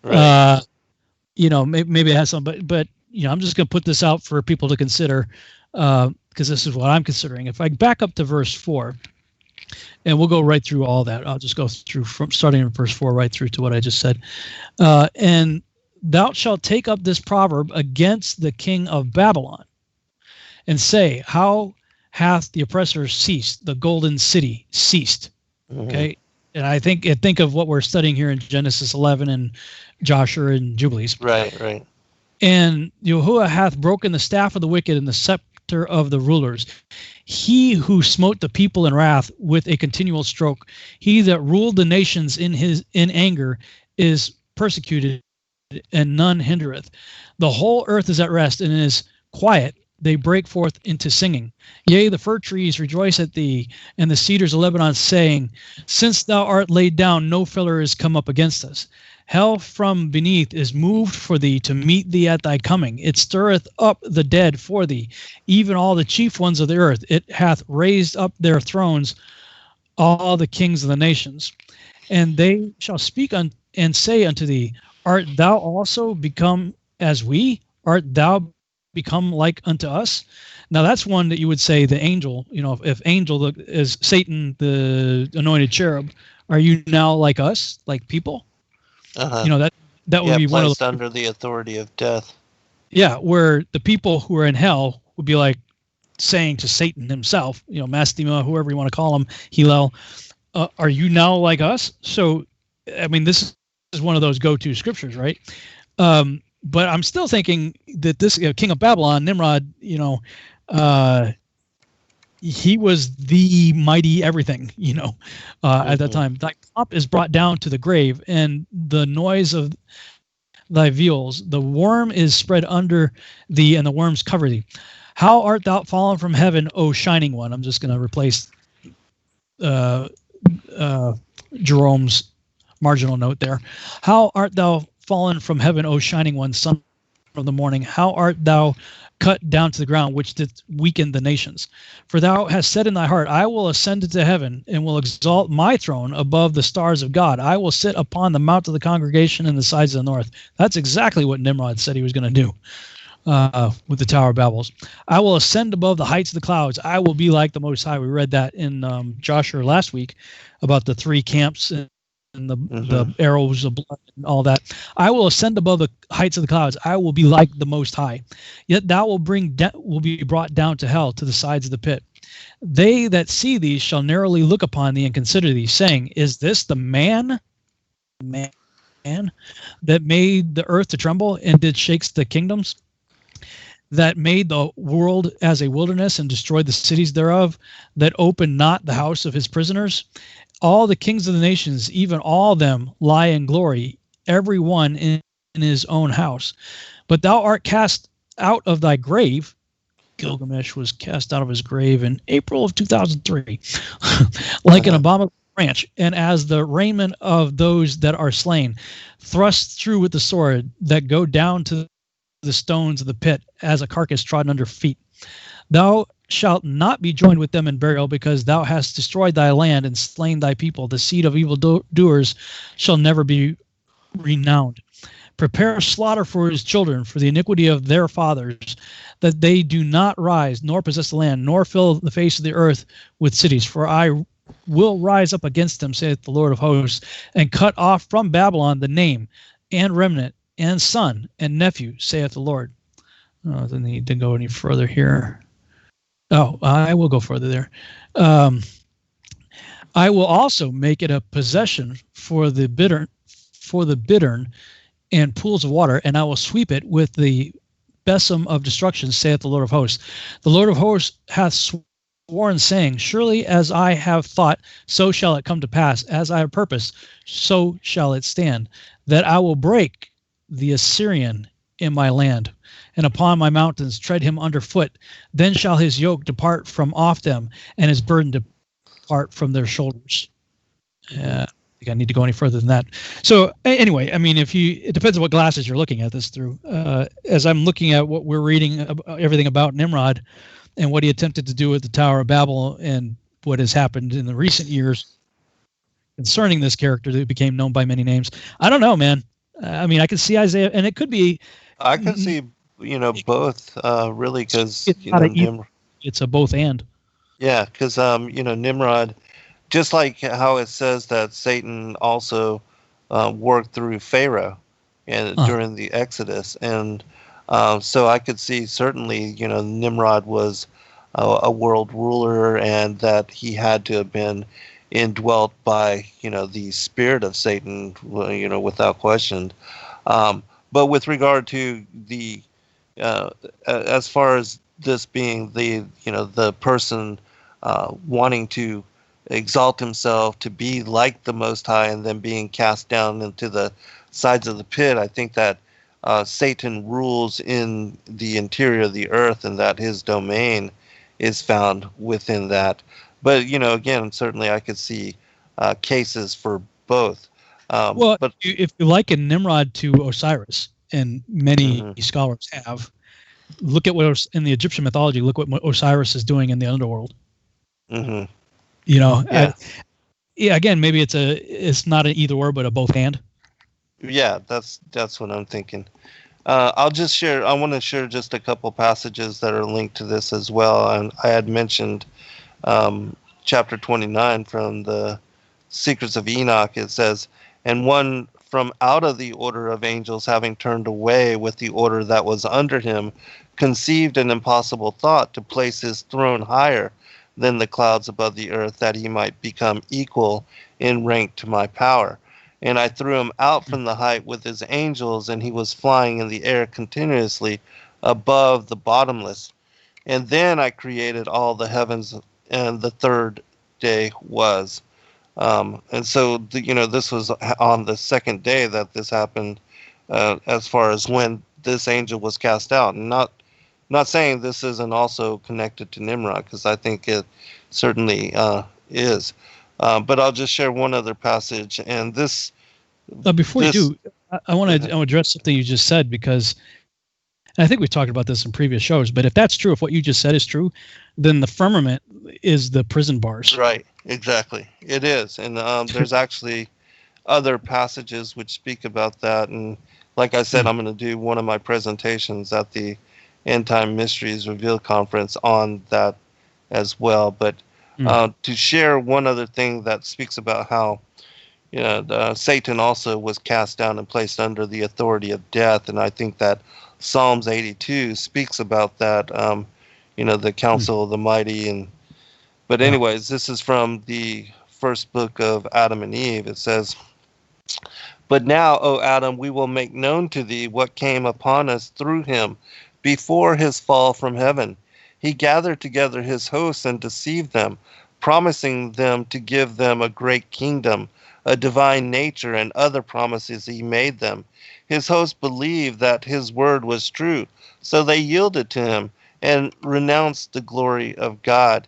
maybe it has some, but I'm just going to put this out for people to consider, because this is what I'm considering. If I back up to verse 4, and we'll go right through all that. I'll just go through from starting in verse 4 right through to what I just said. And thou shalt take up this proverb against the king of Babylon, and say, how hath the oppressor ceased, the golden city ceased. Mhm. Okay. And I think of what we're studying here in Genesis 11 and Joshua and Jubilees. Right. And Yahuwah hath broken the staff of the wicked and the scepter of the rulers. He who smote the people in wrath with a continual stroke, he that ruled the nations in anger, is persecuted, and none hindereth. The whole earth is at rest and is quiet. They break forth into singing. Yea, the fir trees rejoice at thee, and the cedars of Lebanon, saying, since thou art laid down, no feller is come up against us. Hell from beneath is moved for thee to meet thee at thy coming. It stirreth up the dead for thee, even all the chief ones of the earth. It hath raised up their thrones, all the kings of the nations. And they shall speak and say unto thee, art thou also become as we? Art thou become like unto us? Now that's one that you would say the angel, if angel is Satan, the anointed cherub, are you now like us, like people? Uh-huh. That would be one of placed under the authority of death. Yeah, where the people who are in hell would be like saying to Satan himself, Mastima, whoever you want to call him, Hillel, are you now like us? So, I mean, this is one of those go-to scriptures, right? But I'm still thinking that this king of Babylon, Nimrod, he was the mighty everything, at that time. Thy pomp is brought down to the grave, and the noise of thy viols. The worm is spread under thee, and the worms cover thee. How art thou fallen from heaven, O shining one? I'm just going to replace Jerome's marginal note there. How art thou fallen from heaven, O shining one, son of the morning? How art thou cut down to the ground, which did weaken the nations? For thou hast said in thy heart, I will ascend into heaven, and will exalt my throne above the stars of God. I will sit upon the mount of the congregation in the sides of the north. That's exactly what Nimrod said he was going to do with the Tower of Babel. I will ascend above the heights of the clouds. I will be like the Most High. We read that in Joshua last week about the three camps and the arrows of blood and all that. I will ascend above the heights of the clouds. I will be like the Most High. Yet thou will be brought down to hell, to the sides of the pit. They that see thee shall narrowly look upon thee and consider thee, saying, is this the man that made the earth to tremble and did shakes the kingdoms? That made the world as a wilderness and destroyed the cities thereof, that opened not the house of his prisoners? All the kings of the nations, even all of them, lie in glory, every one in his own house. But thou art cast out of thy grave. Gilgamesh was cast out of his grave in April of 2003, like an abominable branch, and as the raiment of those that are slain, thrust through with the sword, that go down to the stones of the pit, as a carcass trodden under feet. Thou shalt not be joined with them in burial, because thou hast destroyed thy land and slain thy people. The seed of evil doers shall never be renowned. Prepare slaughter for his children, for the iniquity of their fathers, that they do not rise, nor possess the land, nor fill the face of the earth with cities. For I will rise up against them, saith the Lord of hosts, and cut off from Babylon the name, and remnant, and son, and nephew, saith the Lord. Oh, doesn't need to go any further here. Oh, I will go further there. I will also make it a possession for the bittern and pools of water, and I will sweep it with the besom of destruction, saith the Lord of hosts. The Lord of hosts hath sworn, saying, surely as I have thought, so shall it come to pass. As I have purposed, so shall it stand, that I will break the Assyrian in my land, and upon my mountains tread him underfoot. Then shall his yoke depart from off them, and his burden depart from their shoulders. I think I need to go any further than that. So anyway, I mean, it depends on what glasses you're looking at this through. As I'm looking at what we're reading, everything about Nimrod and what he attempted to do at the Tower of Babel, and what has happened in the recent years concerning this character that became known by many names. I don't know, man. I mean, I can see Isaiah, and it could be. I can see, both, really, because it's a both and. Yeah, because Nimrod, just like how it says that Satan also worked through Pharaoh and during the Exodus, and so I could see certainly, Nimrod was a world ruler, and that he had to have been indwelt by, the spirit of Satan, without question. But with regard to the, as far as this being the person wanting to exalt himself to be like the Most High and then being cast down into the sides of the pit, I think that Satan rules in the interior of the earth, and that his domain is found within that. But again, certainly I could see cases for both. But if you liken Nimrod to Osiris, and many scholars have, look at what in the Egyptian mythology. Look what Osiris is doing in the underworld. Mm-hmm. Again, maybe it's not an either or, but a both and. Yeah, that's what I'm thinking. I'll just share. I want to share just a couple passages that are linked to this as well. And I had mentioned chapter 29 from the Secrets of Enoch. It says, "And one from out of the order of angels, having turned away with the order that was under him, conceived an impossible thought to place his throne higher than the clouds above the earth, that he might become equal in rank to my power. And I threw him out from the height with his angels, and he was flying in the air continuously above the bottomless. And then I created all the heavens, and the third day was." And so, this was on the second day that this happened, as far as when this angel was cast out. And not saying this isn't also connected to Nimrod, because I think it certainly is. But I'll just share one other passage. And this... Before you do, I want to address something you just said, because and I think we've talked about this in previous shows, but if that's true, if what you just said is true, then the firmament is the prison bars. Right, exactly. It is. And there's actually other passages which speak about that. And like I said, I'm going to do one of my presentations at the End Time Mysteries Revealed Conference on that as well. But to share one other thing that speaks about how Satan also was cast down and placed under the authority of death. And I think that Psalms 82 speaks about that, the counsel of the mighty. But anyways, this is from the first book of Adam and Eve. It says, "But now, O Adam, we will make known to thee what came upon us through him before his fall from heaven. He gathered together his hosts and deceived them, promising them to give them a great kingdom, a divine nature, and other promises he made them. His hosts believed that his word was true, so they yielded to him and renounced the glory of God.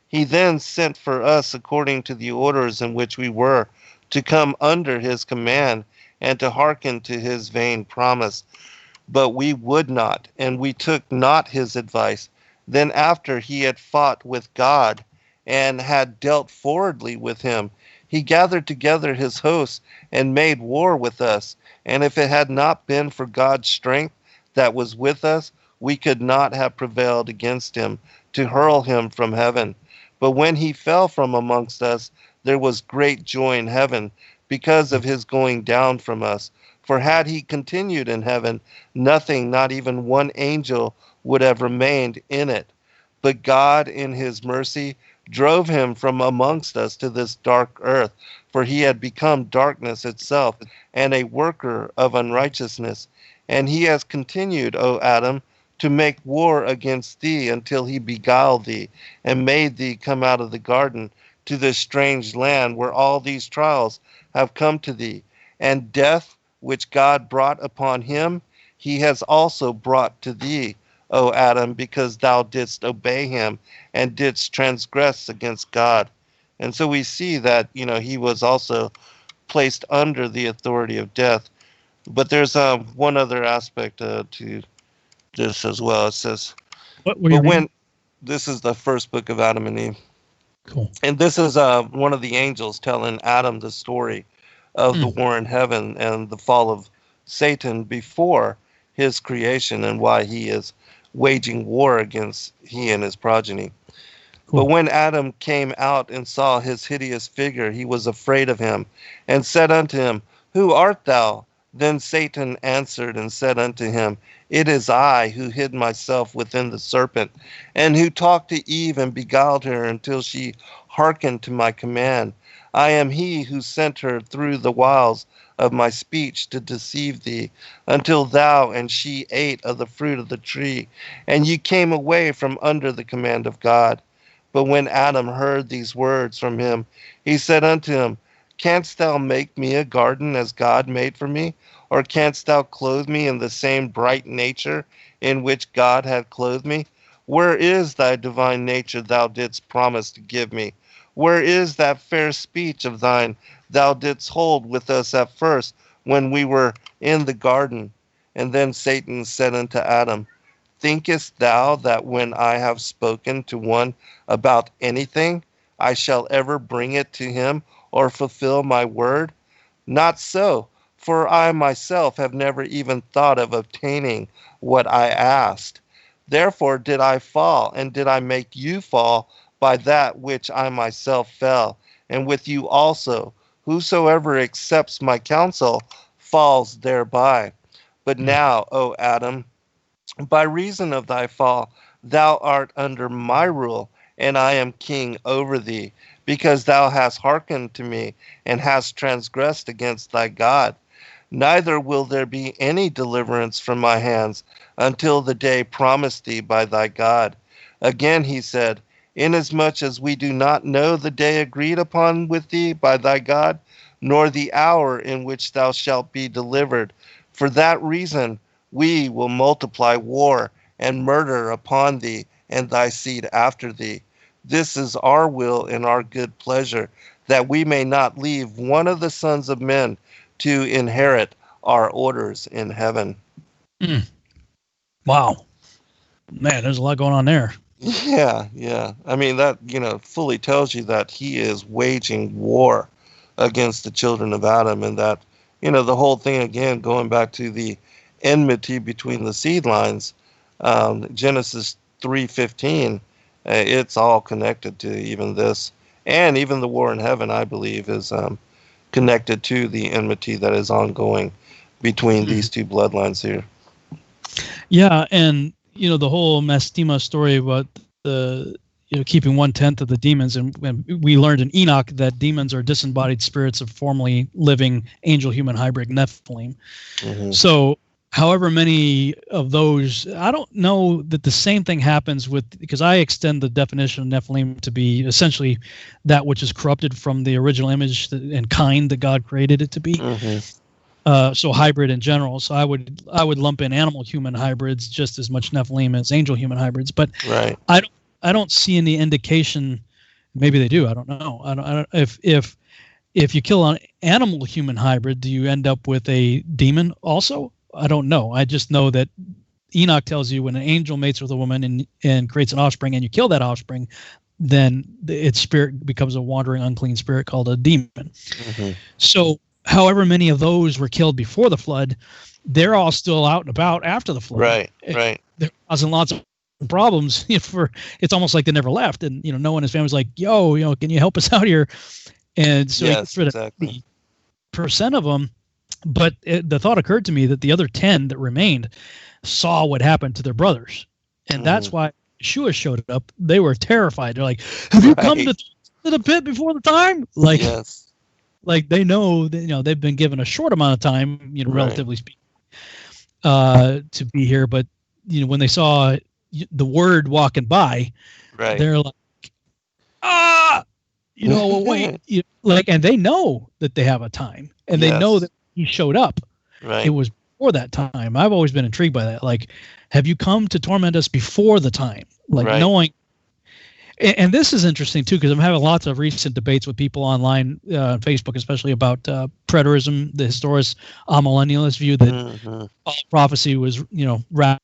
He then sent for us according to the orders in which we were, to come under his command and to hearken to his vain promise. But we would not, and we took not his advice. Then after he had fought with God and had dealt forwardly with him, he gathered together his hosts and made war with us. And if it had not been for God's strength that was with us, we could not have prevailed against him to hurl him from heaven. But when he fell from amongst us, there was great joy in heaven because of his going down from us. For had he continued in heaven, nothing, not even one angel, would have remained in it. But God, in his mercy, drove him from amongst us to this dark earth, for he had become darkness itself, and a worker of unrighteousness. And he has continued, O Adam, to make war against thee until he beguiled thee, and made thee come out of the garden to this strange land where all these trials have come to thee. And death, which God brought upon him, he has also brought to thee, O Adam, because thou didst obey him and didst transgress against God. And so we see that, he was also placed under the authority of death. But there's one other aspect to this as well. It says, this is the first book of Adam and Eve. Cool. And this is one of the angels telling Adam the story of the war in heaven and the fall of Satan before his creation, and why he is waging war against he and his progeny. Cool. But when Adam came out and saw his hideous figure, he was afraid of him, and said unto him, Who art thou? Then Satan answered and said unto him, It is I who hid myself within the serpent, and who talked to Eve and beguiled her until she hearkened to my command. I am he who sent her through the wiles of my speech to deceive thee, until thou and she ate of the fruit of the tree, and ye came away from under the command of God. But when Adam heard these words from him, he said unto him, Canst thou make me a garden as God made for me? Or canst thou clothe me in the same bright nature in which God hath clothed me? Where is thy divine nature thou didst promise to give me? Where is that fair speech of thine thou didst hold with us at first when we were in the garden? And then Satan said unto Adam, Thinkest thou that when I have spoken to one about anything, I shall ever bring it to him or fulfill my word? Not so, for I myself have never even thought of obtaining what I asked. Therefore did I fall, and did I make you fall by that which I myself fell, and with you also. Whosoever accepts my counsel falls thereby. But now, O Adam, by reason of thy fall, thou art under my rule, and I am king over thee, because thou hast hearkened to me, and hast transgressed against thy God. Neither will there be any deliverance from my hands until the day promised thee by thy God. Again he said, Inasmuch as we do not know the day agreed upon with thee by thy God, nor the hour in which thou shalt be delivered, for that reason we will multiply war and murder upon thee and thy seed after thee. This is our will and our good pleasure, that we may not leave one of the sons of men to inherit our orders in heaven. Wow. Man, there's a lot going on there. Yeah. I mean, that, fully tells you that he is waging war against the children of Adam, and that, the whole thing, again, going back to the enmity between the seed lines, Genesis 3:15, it's all connected to even this, and even the war in heaven, I believe, is connected to the enmity that is ongoing between these two bloodlines here. Yeah, and the whole Mastema story about the keeping 1/10 of the demons, and we learned in Enoch that demons are disembodied spirits of formerly living angel-human hybrid Nephilim. Mm-hmm. So however many of those, I don't know that the same thing happens with, because I extend the definition of Nephilim to be essentially that which is corrupted from the original image and kind that God created it to be. Mm-hmm. So hybrid in general. So I would lump in animal human hybrids just as much Nephilim as angel human hybrids. But right. I don't see any indication. Maybe they do. I don't know. I don't if you kill an animal human hybrid, do you end up with a demon also? I don't know. I just know that Enoch tells you when an angel mates with a woman and creates an offspring, and you kill that offspring, then its spirit becomes a wandering, unclean spirit called a demon. Mm-hmm. So however many of those were killed before the flood, they're all still out and about after the flood. Right. They're causing lots of problems. It's almost like they never left. And, Noah and his family's like, yo, can you help us out here? And so yes, he gets rid of 80% of them. But the thought occurred to me that the other 10 that remained saw what happened to their brothers. And that's why Yeshua showed up. They were terrified. They're like, have you come to the pit before the time? Like, yes. Like they know that, they've been given a short amount of time, relatively speaking, to be here. But, when they saw the word walking by, they're like, wait, and they know that they have a time, and they know that he showed up. Right. It was before that time. I've always been intrigued by that. Like, have you come to torment us before the time? Like knowing. And this is interesting too, because I'm having lots of recent debates with people online, on Facebook, especially about preterism, the historist amillennialist view that all prophecy was, wrapped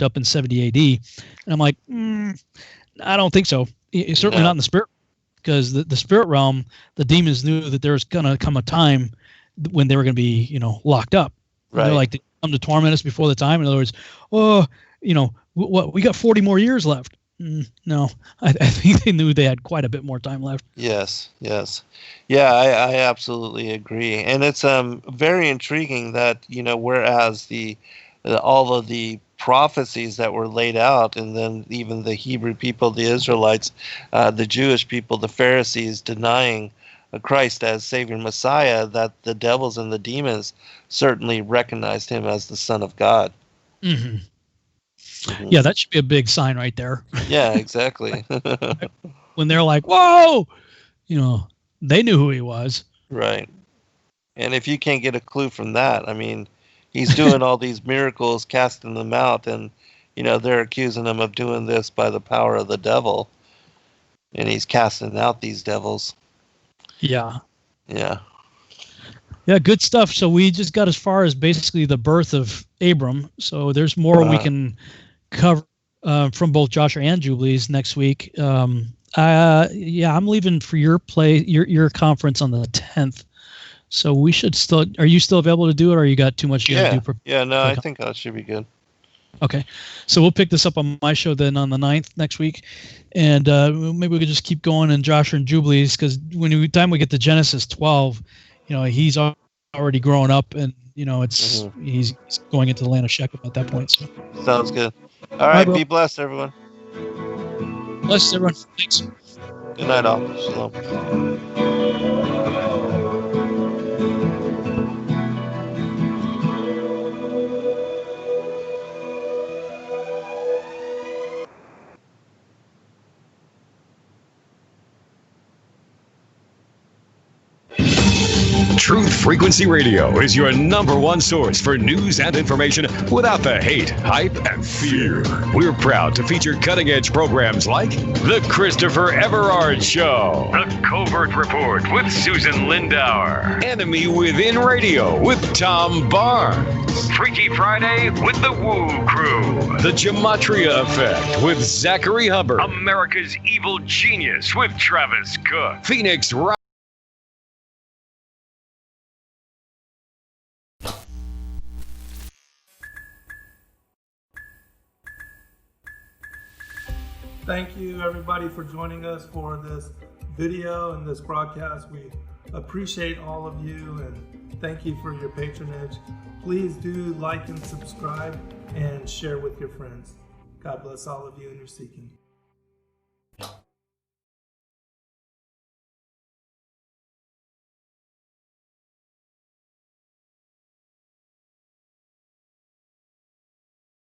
up in 70 AD. And I'm like, I don't think so. Certainly not in the spirit, because the spirit realm, the demons knew that there was going to come a time when they were going to be, locked up. Right. They're like, they come to torment us before the time. In other words, we got 40 more years left. No, I think they knew they had quite a bit more time left. Yes. Yeah, I absolutely agree. And it's very intriguing that, whereas all of the prophecies that were laid out, and then even the Hebrew people, the Israelites, the Jewish people, the Pharisees denying Christ as Savior Messiah, that the devils and the demons certainly recognized him as the Son of God. Mm-hmm. Mm-hmm. Yeah, that should be a big sign right there. Yeah, exactly. When they're like, whoa, they knew who he was. Right. And if you can't get a clue from that, I mean, he's doing all these miracles, casting them out, and, they're accusing him of doing this by the power of the devil. And he's casting out these devils. Yeah. Yeah. Yeah, good stuff. So we just got as far as basically the birth of Abram. So there's more we can cover from both Joshua and Jubilees next week. I'm leaving for your conference on the 10th. So we should still. Are you still available to do it, or you got too much you got to do? I think that should be good. Okay, so we'll pick this up on my show then on the 9th next week, and maybe we could just keep going in Joshua and Jubilees, because time we get to Genesis 12, he's already grown up, and he's going into the land of Shechem at that point. So sounds good. All right, be blessed, everyone. Blessed, everyone. Thanks. Good night, all. Shalom. Truth Frequency Radio is your #1 source for news and information without the hate, hype, and fear. We're proud to feature cutting-edge programs like The Christopher Everard Show, The Covert Report with Susan Lindauer, Enemy Within Radio with Tom Barnes, Freaky Friday with The Woo Crew, The Gematria Effect with Zachary Hubbard, America's Evil Genius with Travis Cook, Phoenix Rock. Thank you, everybody, for joining us for this video and this broadcast. We appreciate all of you, and thank you for your patronage. Please do like and subscribe and share with your friends. God bless all of you in your seeking.